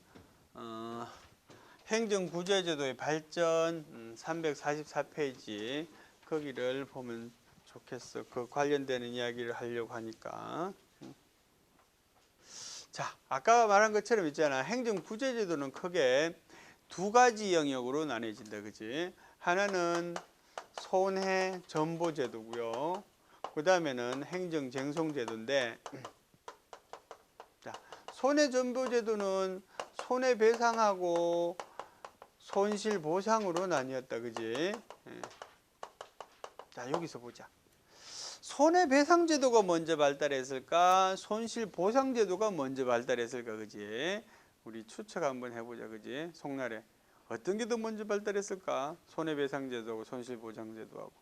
[SPEAKER 1] 행정구제제도의 발전 344페이지 거기를 보면 좋겠어. 그 관련되는 이야기를 하려고 하니까. 자, 아까 말한 것처럼 있잖아. 행정구제제도는 크게 두 가지 영역으로 나눠진다. 그지? 하나는 손해전보제도고요. 그 다음에는 행정쟁송제도인데 자, 손해전보제도는 손해배상하고 손실보상으로 나뉘었다. 그지? 자, 여기서 보자. 손해배상제도가 먼저 발달했을까? 손실보상제도가 먼저 발달했을까? 그지? 우리 추측 한번 해보자. 그지? 송나래. 어떤 게 더 먼저 발달했을까? 손해배상제도하고 손실보상제도하고.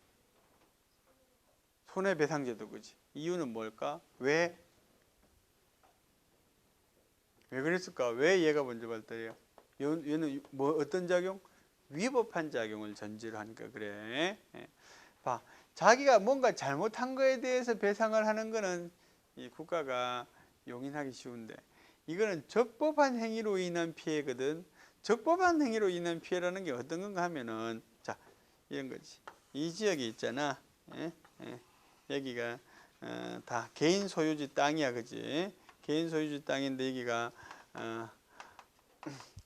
[SPEAKER 1] 손해배상제도. 그지? 이유는 뭘까? 왜 그랬을까? 왜 얘가 먼저 발달해요? 얘는 뭐 어떤 작용? 위법한 작용을 전제로 하니까 그래. 봐. 자기가 뭔가 잘못한 거에 대해서 배상을 하는 거는 이 국가가 용인하기 쉬운데 이거는 적법한 행위로 인한 피해거든. 적법한 행위로 인한 피해라는 게 어떤 건가 하면은 자, 이런 거지. 이 지역이 있잖아. 여기가 다 개인 소유지 땅이야. 그지? 개인 소유지 땅인데 여기가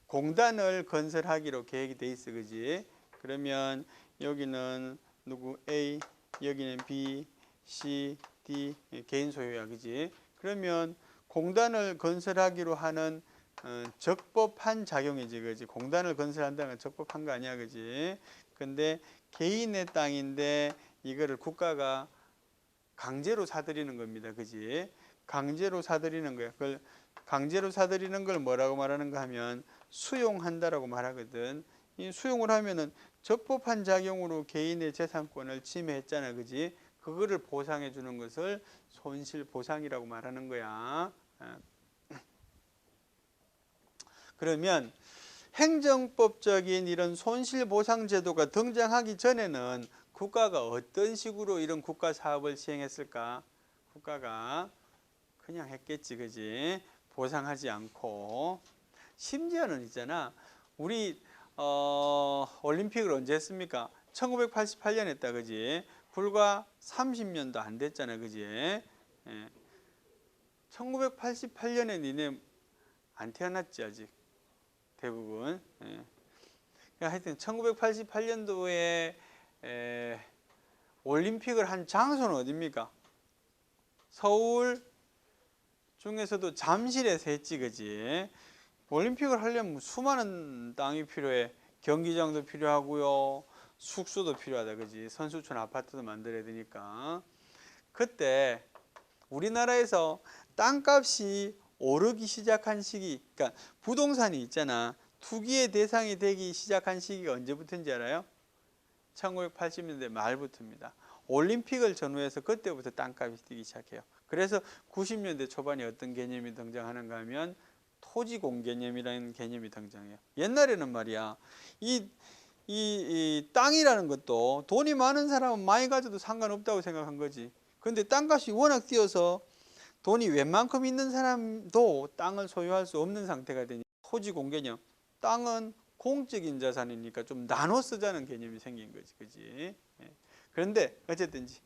[SPEAKER 1] 공단을 건설하기로 계획이 돼 있어. 그지? 그러면 여기는 누구 A, 여기는 B, C, D 개인 소유야. 그지? 그러면 공단을 건설하기로 하는 적법한 작용이지. 그지? 공단을 건설한다는 건 적법한 거 아니야. 그지? 근데 개인의 땅인데 이거를 국가가 강제로 사들이는 겁니다. 그지? 강제로 사들이는 거야. 그걸 강제로 사들이는 걸 뭐라고 말하는가 하면 수용한다라고 말하거든. 이 수용을 하면은 적법한 작용으로 개인의 재산권을 침해했잖아. 그지? 그거를 보상해 주는 것을 손실보상이라고 말하는 거야. 그러면 행정법적인 이런 손실보상제도가 등장하기 전에는 국가가 어떤 식으로 이런 국가사업을 시행했을까? 국가가 그냥 했겠지. 그지? 보상하지 않고. 심지어는 있잖아. 우리 올림픽을 언제 했습니까? 1988년 했다. 그지? 불과 30년도 안 됐잖아. 그지? 예. 1988년에 니네 안 태어났지 아직 대부분. 예. 하여튼 1988년도에 올림픽을 한 장소는 어디입니까? 서울 중에서도 잠실에서 했지. 그지? 올림픽을 하려면 수많은 땅이 필요해. 경기장도 필요하고요. 숙소도 필요하다. 그지? 선수촌 아파트도 만들어야 되니까. 그때 우리나라에서 땅값이 오르기 시작한 시기, 그러니까 부동산이 있잖아. 투기의 대상이 되기 시작한 시기가 언제부터인지 알아요? 1980년대 말부터입니다. 올림픽을 전후해서 그때부터 땅값이 뛰기 시작해요. 그래서 90년대 초반에 어떤 개념이 등장하는가 하면 토지공 개념이라는 개념이 등장해요. 옛날에는 말이야, 이 땅이라는 것도 돈이 많은 사람은 많이 가져도 상관없다고 생각한 거지. 근데 땅값이 워낙 뛰어서 돈이 웬만큼 있는 사람도 땅을 소유할 수 없는 상태가 되니 토지공 개념, 땅은 공적인 자산이니까 좀 나눠 쓰자는 개념이 생긴 거지, 그지? 그런데 어쨌든지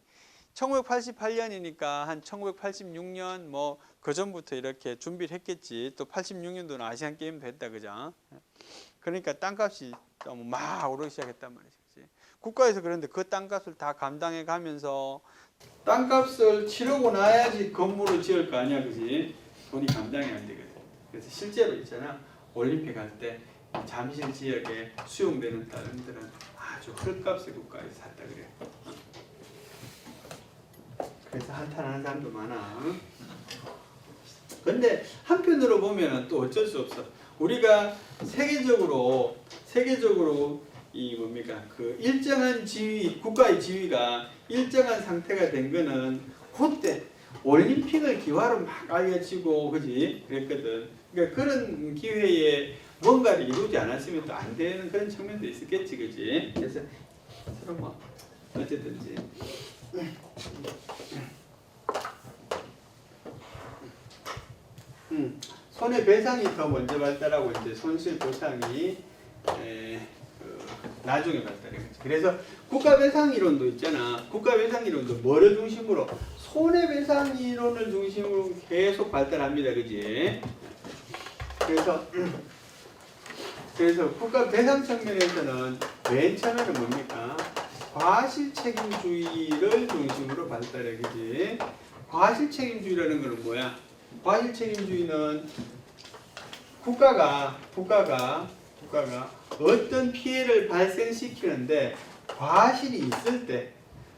[SPEAKER 1] 1988년이니까 한 1986년 뭐 그 전부터 이렇게 준비를 했겠지. 또 86년도는 아시안 게임도 했다, 그죠? 그러니까 땅값이 너무 막 오르기 시작했단 말이지, 그지? 국가에서 그런데 그 땅값을 다 감당해 가면서 땅값을 치르고 나야지 건물을 지을 거 아니야, 그지? 돈이 감당이 안 되거든. 그래서 실제로 있잖아, 올림픽 할 때 잠실 지역에 수용되는 땅들은 아주 헐값에 국가에서 샀다 그래. 그래서 한탄하는 사람도 많아. 근데 한편으로 보면 또 어쩔 수 없어. 우리가 세계적으로 이 뭡니까, 그 일정한 지위, 국가의 지위가 일정한 상태가 된 거는 그때 올림픽을 기화로 막 알려지고, 그지? 그랬거든. 그러니까 그런 기회에 뭔가를 이루지 않았으면 또 안 되는 그런 측면도 있었겠지, 그지? 그래서 서로 뭐 어쨌든지. 손해배상이 더 먼저 발달하고 이제 손실보상이 나중에 발달했지. 그래서 국가배상 이론도 있잖아. 국가배상 이론도 뭐를 중심으로? 손해배상 이론을 중심으로 계속 발달합니다, 그지? 그래서 국가배상 측면에서는 맨 처음에는 뭡니까? 과실책임주의를 중심으로 발달해, 그지? 과실책임주의라는 것은 뭐야? 과실책임주의는 국가가 어떤 피해를 발생시키는데 과실이 있을 때,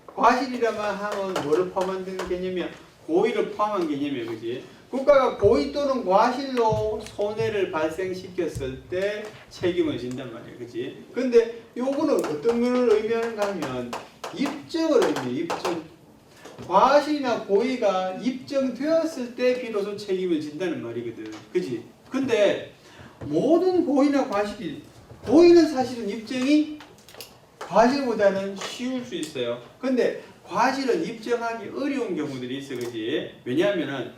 [SPEAKER 1] 과실이라만 하면 뭐를 포함한 개념이야? 고의를 포함한 개념이야, 그지? 국가가 고의 또는 과실로 손해를 발생시켰을 때 책임을 진단 말이야, 그지? 근데 요거는 어떤 걸 의미하는가 하면 입증을 의미해, 입증. 과실이나 고의가 입증되었을 때 비로소 책임을 진다는 말이거든, 그지? 근데 모든 고의나 과실이, 고의는 사실은 입증이 과실보다는 쉬울 수 있어요. 근데 과실은 입증하기 어려운 경우들이 있어, 그지? 왜냐하면은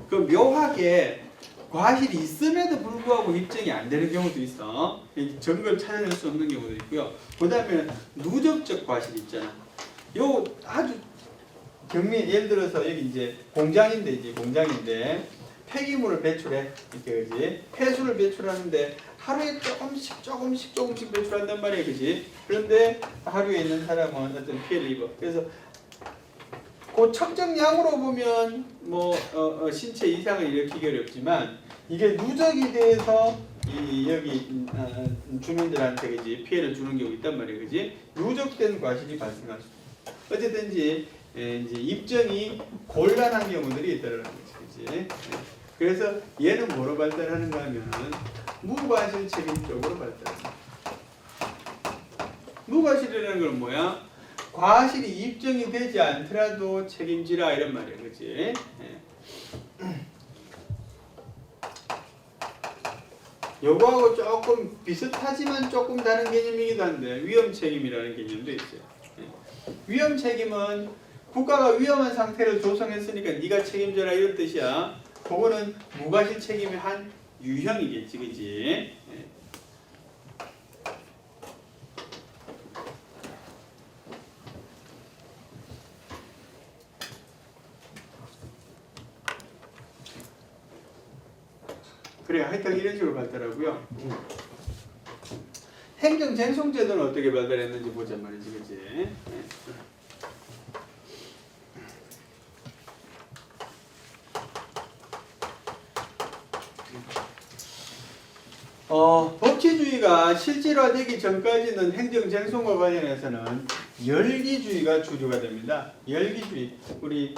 [SPEAKER 1] 그 묘하게 과실이 있음에도 불구하고 입증이 안 되는 경우도 있어. 증거를 찾아낼 수 없는 경우도 있고요. 그 다음에 누적적 과실 있잖아. 요 아주 예를 들어서 여기 이제 공장인데 폐기물을 배출해, 이렇게, 그지? 폐수를 배출하는데 하루에 조금씩 배출한단 말이야, 그지? 그런데 하루에 있는 사람은 어떤 피해를 입어. 그래서 그 측정량으로 보면 뭐 신체 이상을 일으키기 어렵지만 이게 누적이 돼서 여기 주민들한테, 그지? 피해를 주는 경우 있단 말이야, 그지? 누적된 과실이 발생할 수 있어. 어쨌든지 이제 입증이 곤란한 경우들이 있다는 거지, 그지? 그래서 얘는 뭐로 발달하는가 하면 무과실 책임 쪽으로 발달합니다. 무과실이라는 건 뭐야? 과실이 입증이 되지 않더라도 책임지라, 이런 말이야, 그지? 요거하고 조금 비슷하지만 조금 다른 개념이기도 한데 위험 책임이라는 개념도 있어요. 위험 책임은 국가가 위험한 상태를 조성했으니까 네가 책임져라, 이런 뜻이야. 그거는 무과실 책임의 한 유형이겠지, 그지? 그래, 하여튼 이런 식으로 발달하고요. 행정쟁송제도는 어떻게 발달했는지 보자 말이지, 그지? 법치주의가 실질화되기 전까지는 행정쟁송과 관련해서는 열기주의가 주류가 됩니다. 열기주의, 우리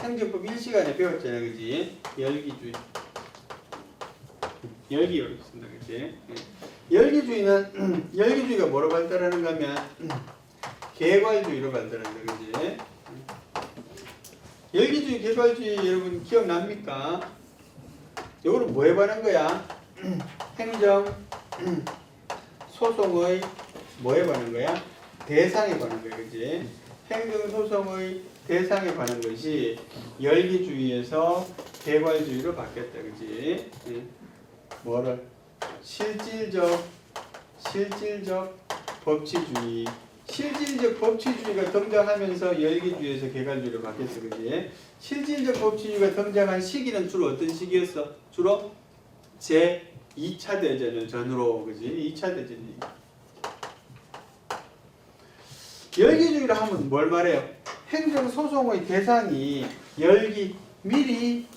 [SPEAKER 1] 행정법 1시간에 배웠잖아, 그지? 열기주의. 열기 여기 있습니다, 그지? 열기주의는 열기주의가 뭐로 발달하는가 하면 개괄주의로 발달한다, 그지? 열기주의, 개괄주의 여러분 기억납니까? 이거는 뭐에 관한 거야? 행정, 소송의 뭐에 관한 거야? 대상에 관한 거야, 그지? 행정, 소송의 대상에 관한 것이 열기주의에서 개괄주의로 바뀌었다, 그지? 뭐를? 실질적 법치주의. 실질적 법치주의가 등장하면서 열기주의에서 개괄주의로 바뀌었어, 그지? 실질적 법치주의가 등장한 시기는 주로 어떤 시기였어? 주로 제2차 대전 전후로, 그지? 2차 대전이. 열기주의라 하면 뭘 말해요? 행정소송의 대상이 미리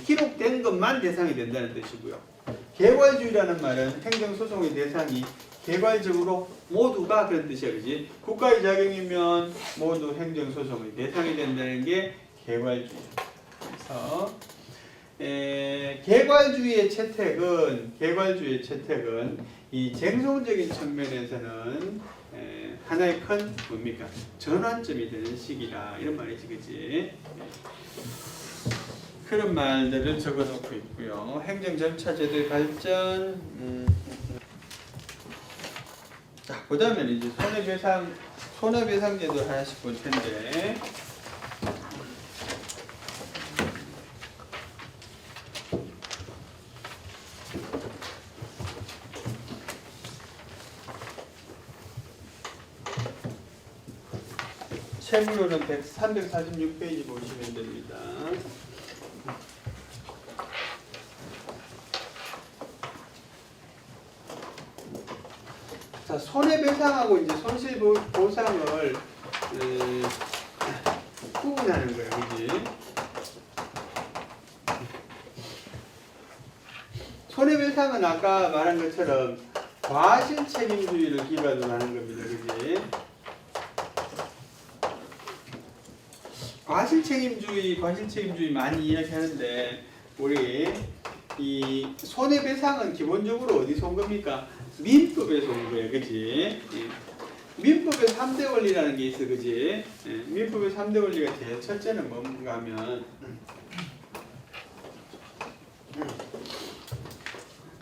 [SPEAKER 1] 기록된 것만 대상이 된다는 뜻이고요. 개괄주의라는 말은 행정소송의 대상이 개괄적으로 모두가 그런 뜻이야, 그지? 국가의 자격이면 모두 행정소송의 대상이 된다는 게 개괄주의. 그래서 개괄주의의 채택은 이 쟁송적인 측면에서는 하나의 큰 뭡니까? 전환점이 되는 시기다, 이런 말이지, 그지? 그런 말들을 적어놓고 있고요. 행정절차제도의 발전. 자, 그다음에 이제 손해배상제도 하나씩 볼 텐데. 채무로는 346페이지 보시면 됩니다. 자, 손해배상하고 이제 손실보상을 구분하는 거예요, 그지? 손해배상은 아까 말한 것처럼 과실책임주의를 기반으로 하는 겁니다, 그지? 과실책임주의 많이 이야기하는데, 우리 이 손해배상은 기본적으로 어디서 온 겁니까? 민법에서 온 거예요, 그지? 민법의 3대 원리라는 게 있어, 그지? 민법의 3대 원리가 제일 첫째는 뭔가 하면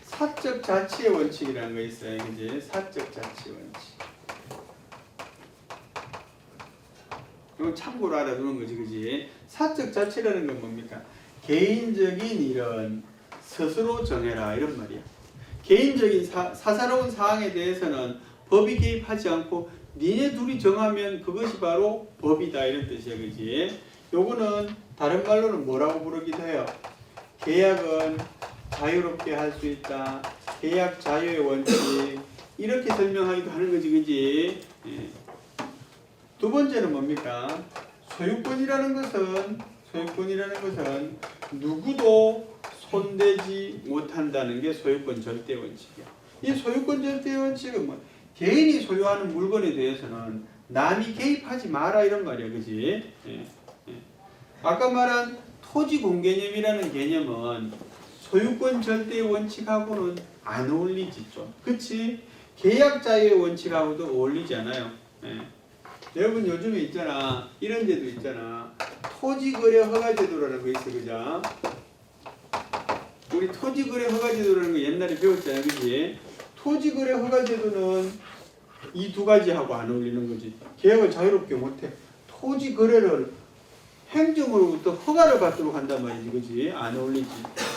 [SPEAKER 1] 사적 자치의 원칙이라는 거 있어요, 그지? 사적 자치 원칙. 이건 참고로 알아두는 거지, 그지? 사적 자치라는 건 뭡니까? 개인적인 일은 스스로 정해라, 이런 말이야. 개인적인 사사로운 사항에 대해서는 법이 개입하지 않고 니네 둘이 정하면 그것이 바로 법이다, 이런 뜻이야, 그지? 요거는 다른 말로는 뭐라고 부르기도 해요? 계약은 자유롭게 할 수 있다, 계약 자유의 원칙, 이렇게 설명하기도 하는 거지, 그지? 두 번째는 뭡니까? 소유권이라는 것은 누구도 손대지 못한다는 게 소유권 절대 원칙이야. 이 소유권 절대 원칙은 뭐 개인이 소유하는 물건에 대해서는 남이 개입하지 마라, 이런 말이야, 그지? 아까 말한 토지 공개념이라는 개념은 소유권 절대 원칙하고는 안 어울리지, 좀. 그치? 계약 자유의 원칙하고도 어울리지 않아요. 여러분 요즘에 있잖아, 이런 데도 있잖아, 토지거래 허가제도라는 거 있어, 그죠? 우리 토지거래 허가제도라는 거 옛날에 배웠잖아요, 그지? 토지거래 허가제도는 이 두 가지하고 안 어울리는 거지. 계약을 자유롭게 못해. 토지거래를 행정으로부터 허가를 받도록 한단 말이지, 그지? 안 어울리지.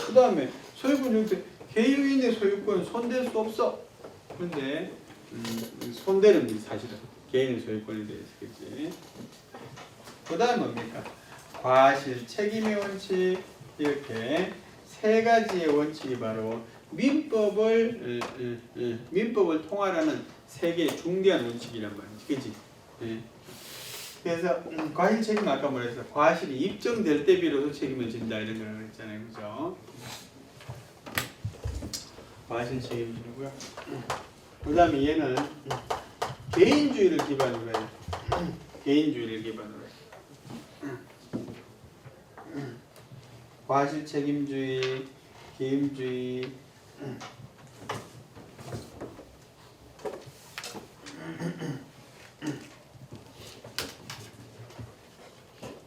[SPEAKER 1] 그 다음에 소유권 정책, 개인의 소유권 손댈 수 없어. 그런데 손대는 거지, 사실은. 개인의 소유권에 대해서, 그치? 그 다음 뭡니까? 과실, 책임의 원칙, 이렇게 세 가지의 원칙이 바로 민법을 통할하는 세 개의 중대한 원칙이란 말이지, 그치? 그래서 과실 책임 아까 뭐랬어? 과실이 입증될 때 비로소 책임을 진다, 이런 걸 그랬잖아요, 그죠? 과실 책임이고요. 그 다음에 얘는 개인주의를 기반으로 해요. 개인주의를 기반으로 해요. 과실 책임주의, 기임주의,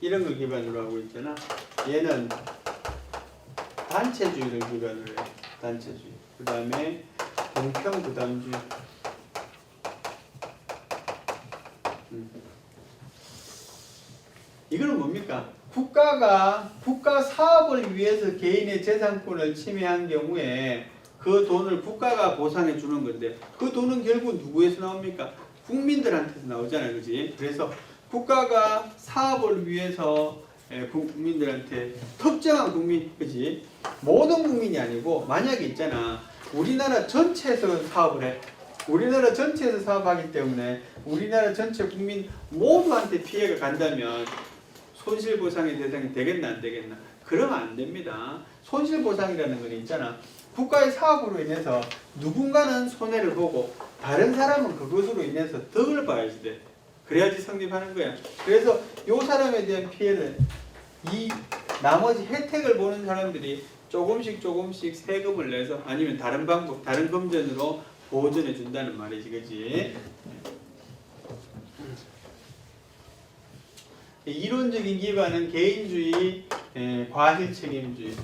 [SPEAKER 1] 이런 걸 기반으로 하고 있잖아. 얘는 단체주의를 기반으로 해. 단체주의. 그 다음에 공평부담주의. 이거는 뭡니까? 국가 사업을 위해서 개인의 재산권을 침해한 경우에 그 돈을 국가가 보상해 주는 건데 그 돈은 결국 누구에서 나옵니까? 국민들한테서 나오잖아요. 그지? 그래서 국가가 사업을 위해서 국민들한테 특정한 국민, 그지? 모든 국민이 아니고 만약에 있잖아. 우리나라 전체에서 사업을 해. 우리나라 전체에서 사업하기 때문에 우리나라 전체 국민 모두한테 피해가 간다면 손실보상의 대상이 되겠나 안 되겠나? 그러면 안 됩니다. 손실보상이라는 건 있잖아. 국가의 사업으로 인해서 누군가는 손해를 보고 다른 사람은 그것으로 인해서 덕을 봐야지 돼. 그래야지 성립하는 거야. 그래서 이 사람에 대한 피해를 이 나머지 혜택을 보는 사람들이 조금씩 세금을 내서 아니면 다른 방법, 다른 금전으로 보전해 준다는 말이지, 그지? 이론적인 기반은 개인주의, 과실책임주의.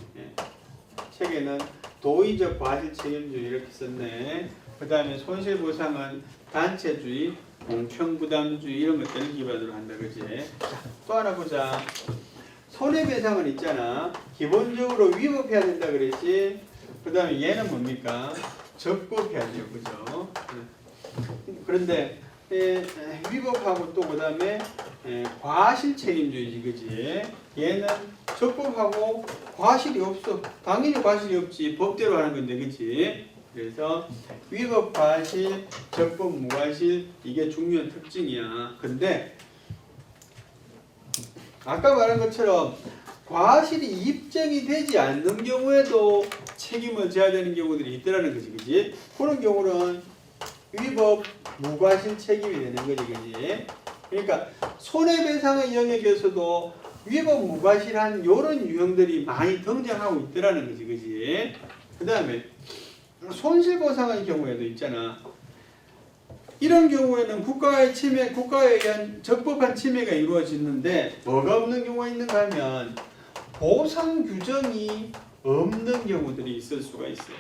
[SPEAKER 1] 책에는 도의적 과실책임주의 이렇게 썼네. 그 다음에 손실보상은 단체주의, 공평부담주의 이런 것들을 기반으로 한다, 그지? 자, 또 하나 보자. 손해배상은 있잖아. 기본적으로 위법해야 된다 그랬지. 그 다음에 얘는 뭡니까? 적법해야 돼요, 그죠? 그런데 위법하고 또 그 다음에 과실책임주의지, 그지? 얘는 적법하고 과실이 없어. 당연히 과실이 없지. 법대로 하는 건데, 그지? 그래서 위법, 과실, 적법, 무과실 이게 중요한 특징이야. 근데 아까 말한 것처럼 과실이 입증이 되지 않는 경우에도 책임을 져야 되는 경우들이 있더라는 거지, 그지? 그런 경우는 위법, 무과실 책임이 되는 거지, 그지? 그러니까 손해배상의 영역에서도 위법, 무과실한 이런 유형들이 많이 등장하고 있더라는 거지, 그지? 그 다음에 손실보상의 경우에도 있잖아. 이런 경우에는 국가의 침해, 국가에 의한 적법한 침해가 이루어지는데 뭐가 없는 경우가 있는가 하면 보상 규정이 없는 경우들이 있을 수가 있어요.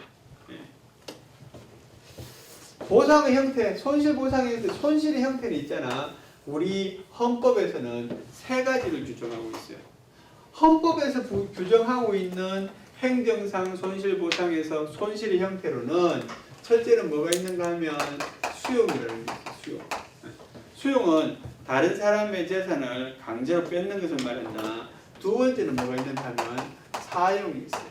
[SPEAKER 1] 보상의 형태, 손실보상의 손실의 형태는 있잖아. 우리 헌법에서는 세 가지를 규정하고 있어요. 헌법에서 규정하고 있는 행정상 손실보상에서 손실의 형태로는 첫째는 뭐가 있는가 하면 수용이라는 게 있어요. 수용. 수용은 다른 사람의 재산을 강제로 뺏는 것을 말한다. 두 번째는 뭐가 있는가 하면 사용이 있어요.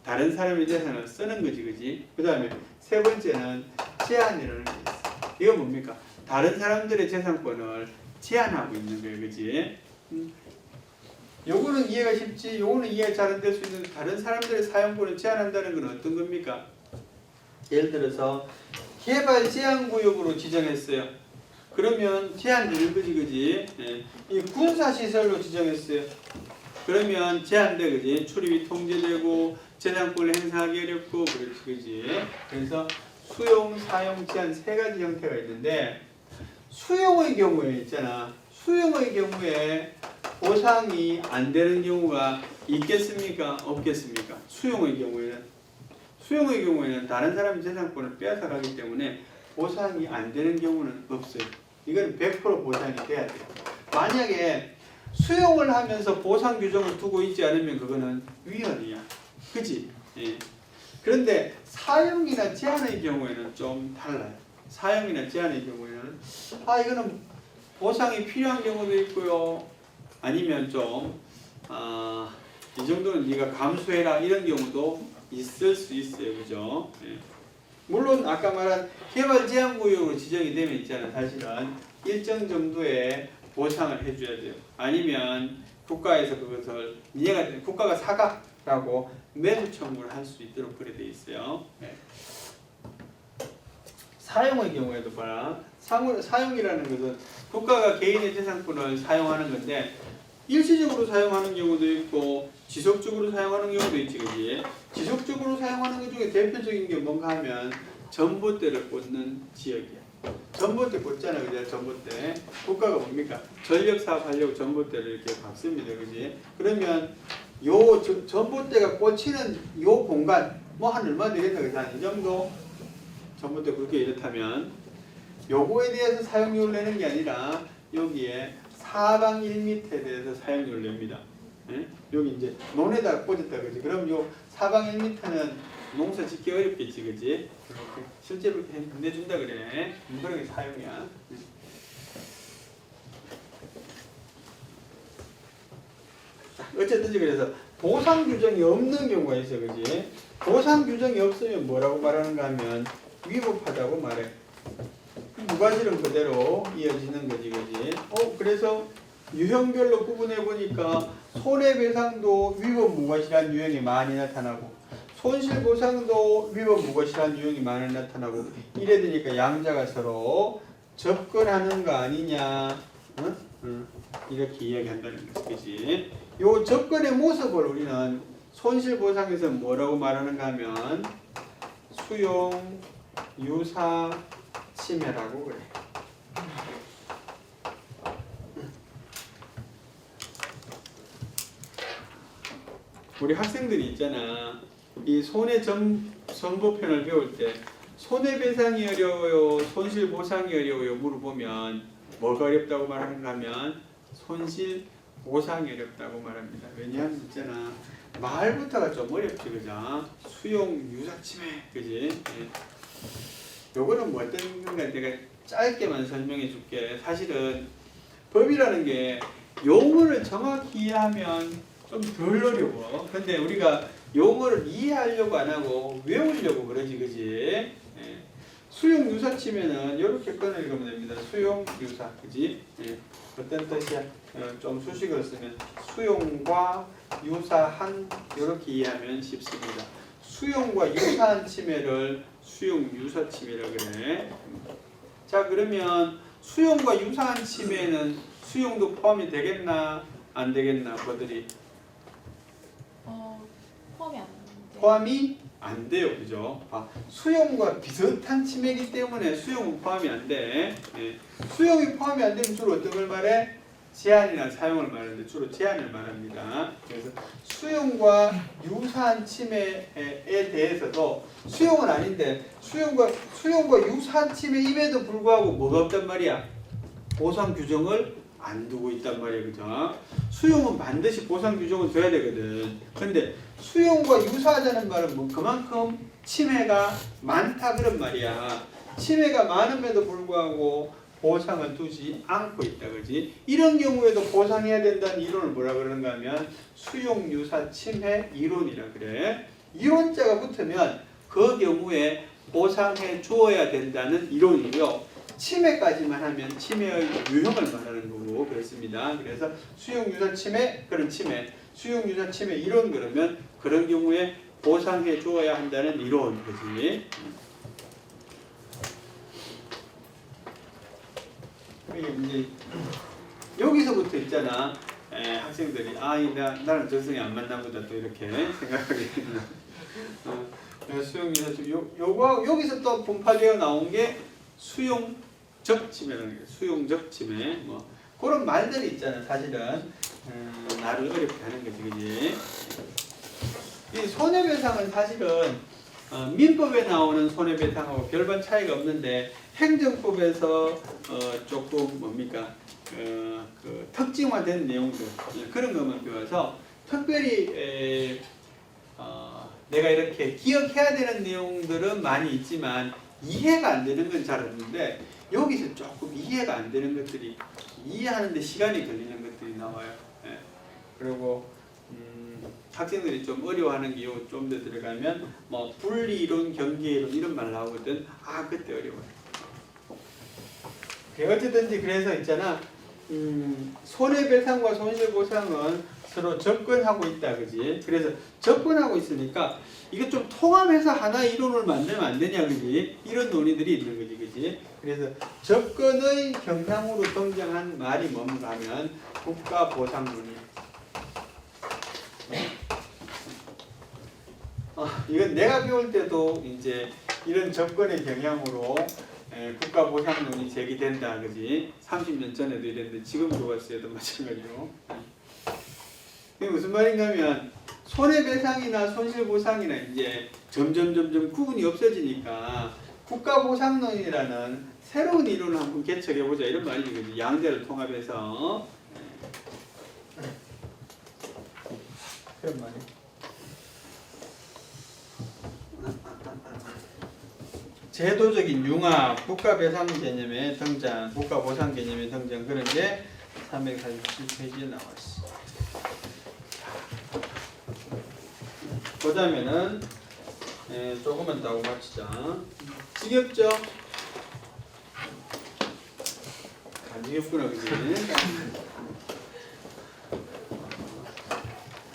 [SPEAKER 1] 다른 사람의 재산을 쓰는 거지, 그지? 그 다음에 세 번째는 제한이라는 게 있어요. 이건 뭡니까? 다른 사람들의 재산권을 제한하고 있는 거예요, 그지? 요거는 이해가 쉽지, 요거는 이해가 잘 안 될 수 있는데 다른 사람들의 사용권을 제한한다는 건 어떤 겁니까? 예를 들어서 개발 제한구역으로 지정했어요. 그러면 제한되는 거지, 그지? 이 군사시설로 지정했어요. 그러면 제한돼, 그지? 출입이 통제되고 재산권을 행사하기 어렵고 그렇지, 그지? 그래서 수용, 사용, 제한 세 가지 형태가 있는데 수용의 경우에 있잖아. 수용의 경우에 보상이 안 되는 경우가 있겠습니까? 없겠습니까? 수용의 경우에는 다른 사람의 재산권을 빼앗아 가기 때문에 보상이 안 되는 경우는 없어요. 이건 100% 보상이 돼야 돼요. 만약에 수용을 하면서 보상 규정을 두고 있지 않으면 그거는 위헌이야. 그치? 예. 그런데 사용이나 제한의 경우에는 좀 달라요. 사용이나 제한의 경우에는 이거는 보상이 필요한 경우도 있고요. 아니면 좀 이 정도는 네가 감수해라 이런 경우도 있을 수 있어요. 그죠? 예. 물론 아까 말한 개발 제한구역으로 지정이 되면 있잖아. 사실은 일정 정도의 보상을 해줘야 돼요. 아니면 국가에서 그것을 국가가 사과라고 매수 청구를 할 수 있도록 그래 돼 있어요. 네. 사용의 경우에도 봐라. 사용이라는 것은 국가가 개인의 재산권을 사용하는 건데 일시적으로 사용하는 경우도 있고 지속적으로 사용하는 경우도 있지, 그지? 지속적으로 사용하는 것 중에 대표적인 게 뭔가 하면 전봇대를 꽂는 지역이야. 전봇대 꽂잖아, 그지? 전봇대. 국가가 뭡니까? 전력 사업 하려고 전봇대를 이렇게 박습니다, 그지? 그러면 요 전봇대가 꽂히는 요 공간 뭐 한 얼마 되겠나, 그지? 한 이 정도 전봇대 그렇게 이렇다면 요거에 대해서 사용료를 내는 게 아니라 여기에 사방 1m에 대해서 사용료를 냅니다. 예? 여기 이제 논에다 꽂았다, 그지? 그럼 요 사방 1m는 농사 짓기 어렵겠지, 그지? 이렇게 실제로 이렇게 내준다 그래. 그런 게 사용이야. 어쨌든지 그래서 보상 규정이 없는 경우가 있어, 그지? 보상 규정이 없으면 뭐라고 말하는가 하면 위법하다고 말해. 무과실은 그대로 이어지는 거지, 그지? 그래서 유형별로 구분해 보니까 손해배상도 위법 무과실한 유형이 많이 나타나고 손실보상도 위법 무과실한 유형이 많이 나타나고 이래 되니까 양자가 서로 접근하는 거 아니냐, 이렇게 이야기한다는 거지, 그지? 요 접근의 모습을 우리는 손실보상에서 뭐라고 말하는가 하면 수용, 유사, 침해라고 그래. 우리 학생들이 있잖아. 이 손해정보편을 배울 때 손해배상이 어려워요, 손실보상이 어려워요 물어보면 뭐가 어렵다고 말하는가 하면 손실보상이 어렵다고 말합니다. 왜냐하면 있잖아. 말부터가 좀 어렵지, 그죠? 수용, 유사, 침해, 그지? 예. 요거는 뭐 어떤 건가 내가 짧게만 설명해 줄게. 사실은 법이라는 게 용어를 정확히 이해하면 좀 덜 어려워. 근데 우리가 용어를 이해하려고 안 하고 외우려고 그러지, 그지? 예. 수용 유사 치면은 이렇게 꺼내 읽으면 됩니다. 수용 유사, 그지? 예. 어떤 뜻이야? 좀 수식을 쓰면 수용과 유사한 이렇게 이해하면 쉽습니다. 수용과 유사한 침해를 수용 유사 침해라 그래. 자, 그러면 수용과 유사한 침해는 수용도 포함이 되겠나 안 되겠나, 거들이?
[SPEAKER 2] 포함이 안 돼요.
[SPEAKER 1] 포함이 안 돼요, 그죠? 수용과 비슷한 침해이기 때문에 수용은 포함이 안 돼. 예. 수용이 포함이 안 되면 주로 어떤 걸 말해? 제한이나 사용을 말하는데 주로 제한을 말합니다. 그래서 수용과 유사한 침해에 대해서도 수용은 아닌데 수용과 유사한 침해임에도 불구하고 뭐가 없단 말이야? 보상 규정을 안 두고 있단 말이야, 그죠? 수용은 반드시 보상 규정을 둬야 되거든. 근데 수용과 유사하다는 말은 뭐 그만큼 침해가 많다 그런 말이야. 침해가 많음에도 불구하고 보상을 두지 않고 있다, 그지? 이런 경우에도 보상해야 된다는 이론을 뭐라 그러는가 하면 수용 유사 침해 이론이라 그래. 이론자가 붙으면 그 경우에 보상해 주어야 된다는 이론이고요. 침해까지만 하면 침해의 유형을 말하는 거고 그렇습니다. 그래서 수용 유사 침해, 그런 침해, 수용 유사 침해 이론 그러면 그런 경우에 보상해 주어야 한다는 이론, 그지? 이제 여기서부터 있잖아. 학생들이 나는 적성이 안 맞나 보다 또 이렇게 생각하게 되는 수용 유사 침해 요거 여기서 또 분파되어 나온 게 수용적 침해라는 게 수용적 침해 뭐 그런 말들이 있잖아. 사실은 나를 어렵게 하는 거지, 그지? 이 손해배상은 사실은 민법에 나오는 손해배상하고 별반 차이가 없는데 행정법에서 조금 뭡니까 그 특징화된 내용들 그런 것만 배워서 특별히 내가 이렇게 기억해야 되는 내용들은 많이 있지만 이해가 안 되는 건 잘 없는데 여기서 조금 이해가 안 되는 것들이 이해하는데 시간이 걸리는 것들이 나와요. 예. 그리고 학생들이 좀 어려워하는 게 좀 더 들어가면 뭐 분리이론, 경계이론 이런 말 나오거든. 그때 어려워요. 어쨌든지 그래서 있잖아. 손해배상과 손실보상은 서로 접근하고 있다, 그지? 그래서 접근하고 있으니까 이거 좀 통합해서 하나의 이론을 만들면 안 되냐, 그지? 이런 논의들이 있는 거지, 그지? 그래서 접근의 경향으로 등장한 말이 뭔가 하면 국가보상론이 이건 내가 배울 때도 이제 이런 정권의 경향으로 국가보상론이 제기된다, 그지? 30년 전에도 이랬는데 지금 들어왔어도 마찬가지로. 이게 무슨 말인가 하면 손해배상이나 손실보상이나 이제 점점 구분이 없어지니까 국가보상론이라는 새로운 이론을 한번 개척해보자 이런 말이지, 그지? 양대를 통합해서 그런 말이에요. 제도적인 융합, 국가배상 개념의 등장, 국가보상 개념의 등장, 그런 게 347페이지에 나와 있어. 보자면은 조금만 더 하고 마치자. 지겹죠? 안 지겹구나, 그지?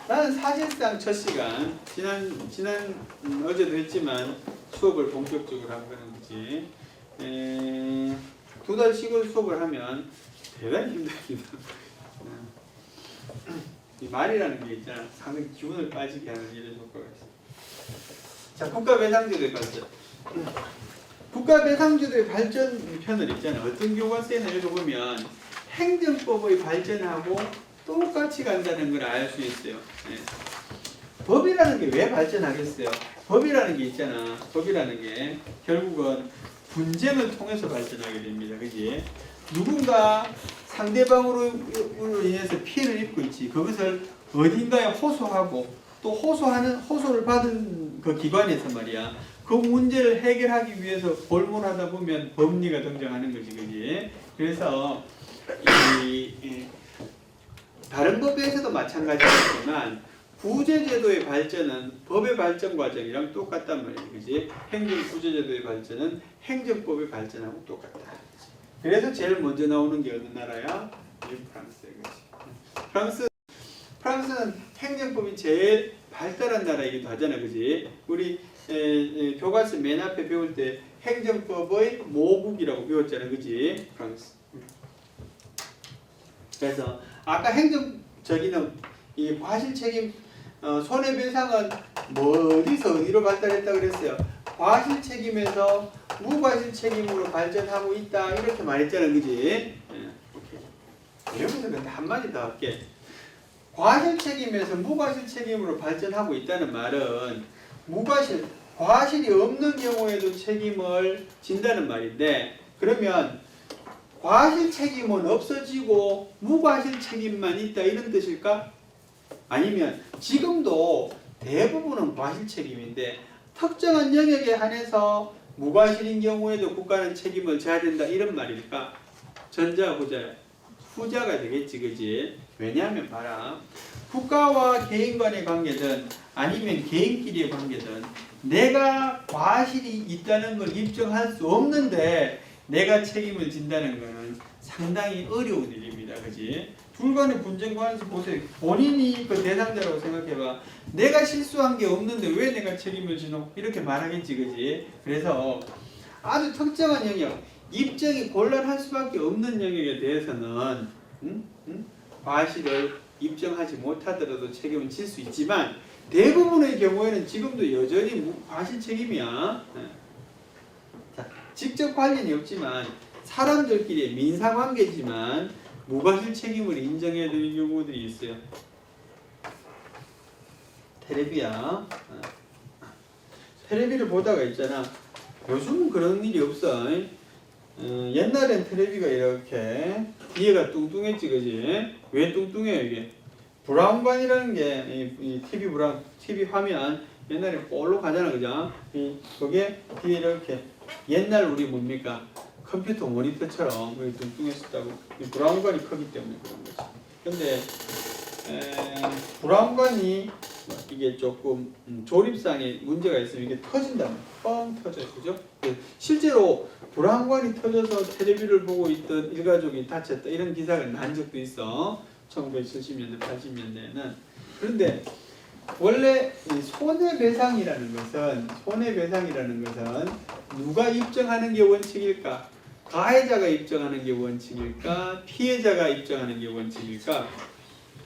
[SPEAKER 1] 나는 사실상 첫 시간, 지난 어제도 했지만 수업을 본격적으로 한 거는 그지. 2달 쉬고 수업을 하면 대단히 힘듭니다. 이 말이라는 게 있잖아. 상당히 기운을 빠지게 하는 이런 효과가 있어. 자, 국가배상제도의 발전. 국가배상제도의 발전 편을 있잖아. 어떤 경우가 쓰이나 읽어보면 행정법의 발전하고 똑같이 간다는 걸 알 수 있어요. 네. 법이라는 게 왜 발전하겠어요? 법이라는 게 있잖아. 법이라는 게 결국은 분쟁을 통해서 발전하게 됩니다. 그지? 누군가 상대방으로 인해서 피해를 입고 있지. 그것을 어딘가에 호소하고 또 호소를 받은 그 기관에서 말이야. 그 문제를 해결하기 위해서 골몰하다 보면 법리가 등장하는 거지. 그지? 그래서 다른 법에서도 마찬가지지만 구제제도의 발전은 법의 발전 과정이랑 똑같단 말이에요. 그지? 행정구제제도의 발전은 행정법의 발전하고 똑같다. 그래서 제일 먼저 나오는 게 어느 나라야? 프랑스야. 그지? 프랑스는 행정법이 제일 발달한 나라이기도 하잖아. 그지? 우리 교과서 맨 앞에 배울 때 행정법의 모국이라고 배웠잖아. 그지? 프랑스. 그래서 아까 행정적인 이 과실책임 손해배상은 어디로 발달했다 그랬어요? 과실책임에서 무과실책임으로 발전하고 있다 이렇게 말했잖아, 그지? 오케이. 여기서 근데 한마디 더 할게. 과실책임에서 무과실책임으로 발전하고 있다는 말은 과실이 없는 경우에도 책임을 진다는 말인데, 그러면 과실 책임은 없어지고 무과실 책임만 있다 이런 뜻일까? 아니면 지금도 대부분은 과실 책임인데 특정한 영역에 한해서 무과실인 경우에도 국가는 책임을 져야 된다 이런 말일까? 전자, 후자가 되겠지, 그지? 왜냐하면 봐라. 국가와 개인 간의 관계든 아니면 개인끼리의 관계든 내가 과실이 있다는 걸 입증할 수 없는데 내가 책임을 진다는 것은 상당히 어려운 일입니다. 그지? 둘 간의 분쟁 관해서 보세요. 본인이 그 대상자라고 생각해봐. 내가 실수한 게 없는데 왜 내가 책임을 지노? 이렇게 말하겠지. 그지? 그래서 아주 특정한 영역, 입증이 곤란할 수밖에 없는 영역에 대해서는 과실을 입증하지 못하더라도 책임을 질 수 있지만 대부분의 경우에는 지금도 여전히 과실 책임이야. 자, 직접 관련이 없지만 사람들끼리의 민사관계지만 무과실 책임을 인정해야 되는 경우들이 있어요. 테레비야. 테레비를 보다가 있잖아. 요즘은 그런 일이 없어. 옛날엔 테레비가 이렇게 뒤에가 뚱뚱했지, 그지? 왜 뚱뚱해요 이게? 브라운관이라는 게 이 TV 화면 옛날에 볼록 하잖아, 그죠? 거기에 뒤에 이렇게 옛날 우리 뭡니까? 컴퓨터 모니터처럼 뚱뚱했었다고. 브라운관이 크기 때문에 그런 거지. 근데 브라운관이 이게 조금 조립상에 문제가 있으면 이게 터진다면 뻥 터져요, 그죠? 실제로 브라운관이 터져서 테레비를 보고 있던 일가족이 다쳤다 이런 기사가 난 적도 있어. 1970년대, 80년대에는. 그런데 원래 손해배상이라는 것은 누가 입증하는 게 원칙일까? 가해자가 입증하는 게 원칙일까? 피해자가 입증하는 게 원칙일까?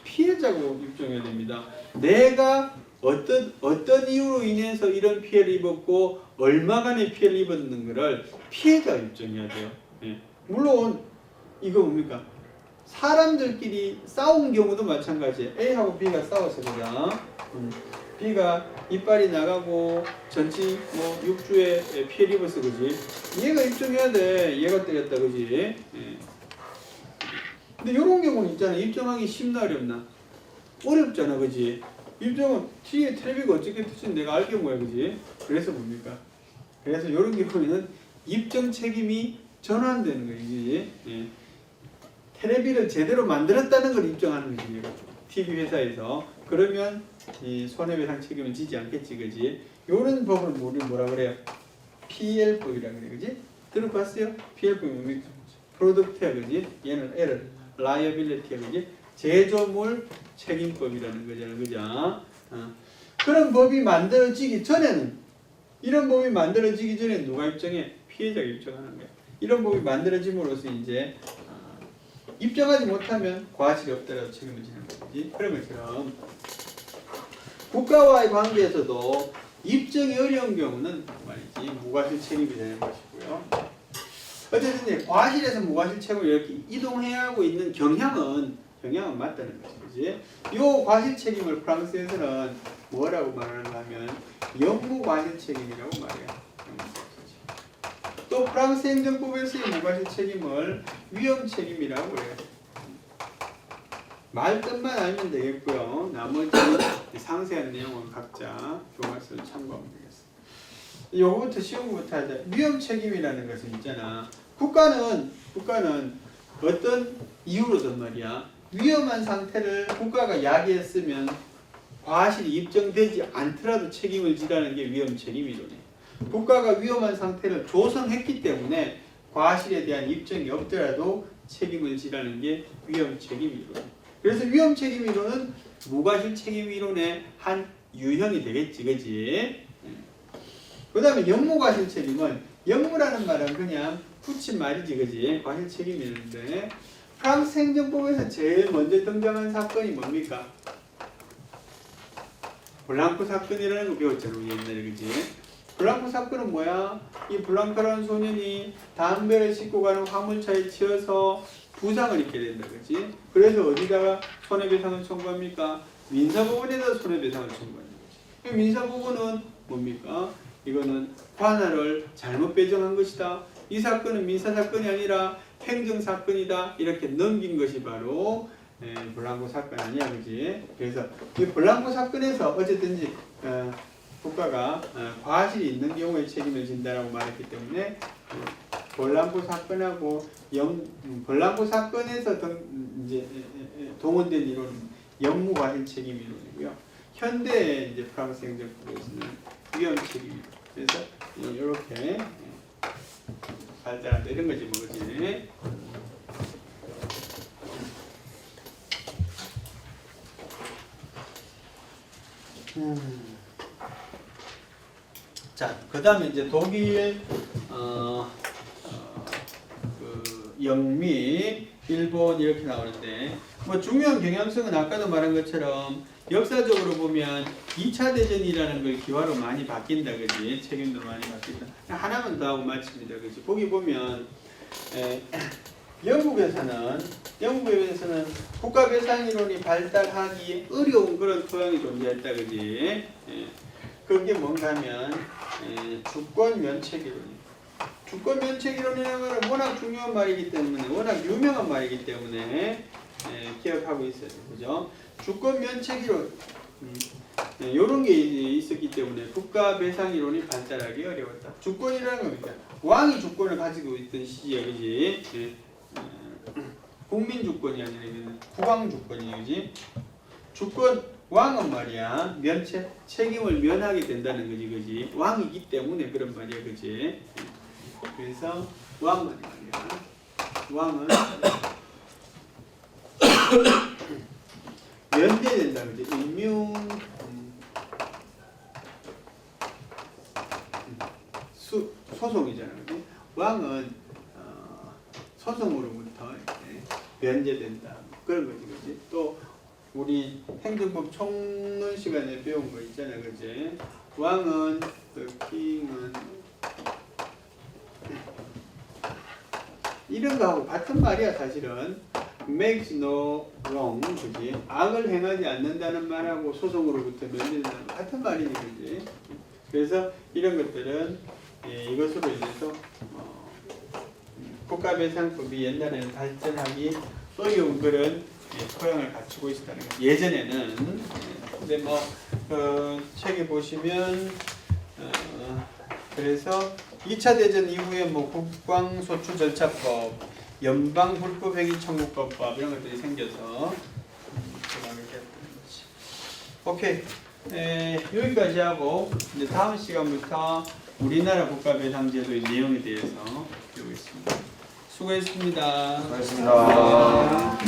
[SPEAKER 1] 피해자가 입증해야 됩니다. 내가 어떤 이유로 인해서 이런 피해를 입었고 얼마간의 피해를 입었는 거를 피해자가 입증해야 돼요. 예. 물론 이거 뭡니까? 사람들끼리 싸운 경우도 마찬가지예요. A하고 B가 싸워서 그냥 B가 이빨이 나가고 전치 뭐 6주에 피해를 입었어, 그지? 얘가 입증해야 돼. 얘가 때렸다, 그지? 예. 근데 이런 경우는 있잖아. 입증하기 쉽나 어렵나? 어렵잖아, 그지? 입증은 뒤에 텔레비가 어떻게 뜻인지 내가 알게 뭐야, 그지? 그래서 뭡니까? 그래서 이런 경우에는 입증 책임이 전환되는 거예요, 그지? 예. 텔레비를 제대로 만들었다는 걸 입증하는 거지. TV 회사에서. 그러면 이 손해배상 책임은 지지 않겠지, 그지? 요런 법을 우리 뭐라 그래요? PL법이라 그래, 그지? 들어봤어요? PL법이 뭡니까? 프로덕트야, 그지? 얘는 L, liability야, 그지? 제조물 책임법이라는 거잖아, 그죠? 그런 법이 만들어지기 전에는, 이런 법이 만들어지기 전에 누가 입증해? 피해자가 입증하는 거야. 이런 법이 만들어짐으로써 이제 입증하지 못하면 과실이 없더라도 책임을 지는 거지. 그런 것처럼 국가와의 관계에서도 입증이 어려운 경우는 말이지 무과실 책임이 되는 것이고요. 어쨌든 과실에서 무과실 책임을 이렇게 이동해야 하고 있는 경향은 맞다는 거지, 그지? 이 과실 책임을 프랑스에서는 뭐라고 말하는가 하면 영무 과실 책임이라고 말해요. 또 프랑스 행정법에서의 무과실 책임을 위험 책임이라고 그래요. 말뜻만 알면 되겠고요. 나머지 상세한 내용은 각자 교과서를 참고하면 되겠습니다. 요거부터 쉬운 것부터 하자. 위험 책임이라는 것은 있잖아. 국가는 어떤 이유로든 말이야. 위험한 상태를 국가가 야기했으면 과실이 입증되지 않더라도 책임을 지라는 게 위험 책임 이론이에요. 국가가 위험한 상태를 조성했기 때문에 과실에 대한 입증이 없더라도 책임을 지라는 게 위험 책임 이론이에요. 그래서 위험 책임 이론은 무과실 책임 이론의 한 유형이 되겠지, 그지? 그 다음에 영무과실 책임은, 영무라는 말은 그냥 붙인 말이지, 그지? 과실 책임이었는데 프랑스 행정법에서 제일 먼저 등장한 사건이 뭡니까? 블랑크 사건이라는 거 배웠잖아, 우리 옛날에, 그지? 블랑크 사건은 뭐야? 이 블랑크라는 소년이 담배를 싣고 가는 화물차에 치여서 부상을 입게 된다, 그지? 그래서 어디다가 손해배상을 청구합니까? 민사법원에다 손해배상을 청구하는 거지. 민사법원은 뭡니까? 이거는 관할을 잘못 배정한 것이다. 이 사건은 민사사건이 아니라 행정사건이다. 이렇게 넘긴 것이 바로 블랑코 사건 아니야, 그지? 그래서 이 블랑코 사건에서 어쨌든지 국가가 과실이 있는 경우에 책임을 진다라고 말했기 때문에 블랑코 사건하고 블랑코 사건에서 이제 동원된 이론은 영무과실 책임 이론이고요. 현대 이제 프랑스 행정법에서는 위험 책임 이론. 그래서 이렇게 발달한다 이런 거지, 뭐, 그지? 자, 그 다음에 이제 독일, 그 영미, 일본 이렇게 나오는데, 뭐 중요한 경향성은 아까도 말한 것처럼 역사적으로 보면 2차 대전이라는 걸 기화로 많이 바뀐다, 그지? 책임도 많이 바뀐다. 하나만 더 하고 마칩니다, 그지? 거기 보면, 영국에서는 국가배상이론이 발달하기 어려운 그런 토양이 존재했다, 그지? 그게 뭔가 하면 주권면책이론이에요. 주권면책이론이라는 것은 워낙 중요한 말이기 때문에, 워낙 유명한 말이기 때문에 기억하고 있어야 돼요, 그죠? 주권면책이론 이런 게 있었기 때문에 국가배상이론이 발달하기 어려웠다. 주권이라는 겁니다. 왕이 주권을 가지고 있던 시기야, 그지? 국민 주권이 아니라 국왕 주권이에요, 그지? 주권 왕은 말이야 책임을 면하게 된다는 거지, 그지? 왕이기 때문에 그런 말이야, 그지? 그래서 왕은 말이야 왕은 면제된다, 그지? 임명 소송이잖아, 그지? 왕은 소송으로부터 면제된다, 그런 거지, 그지? 또 우리 행정법 총론 시간에 배운 거 있잖아요, 그지? 왕은 the king은 이런 거하고 같은 말이야 사실은. makes no wrong, 그지? 악을 행하지 않는다는 말하고 소송으로부터 면제된다는 같은 말이니, 그지? 그래서 이런 것들은 이것으로 인해서 국가배상법이 옛날에는 발전하기 어려운 그런 토양을 갖추고 있었다는 거예요. 예전에는. 근데 뭐 책에 보시면 그래서 2차 대전 이후에 뭐 국방소추절차법, 연방불법행위 청구법 이런 것들이 생겨서 오케이. 여기까지 하고 이제 다음 시간부터 우리나라 국가배상제도의 내용에 대해서 배우겠습니다. 수고했습니다.
[SPEAKER 2] 수고하셨습니다.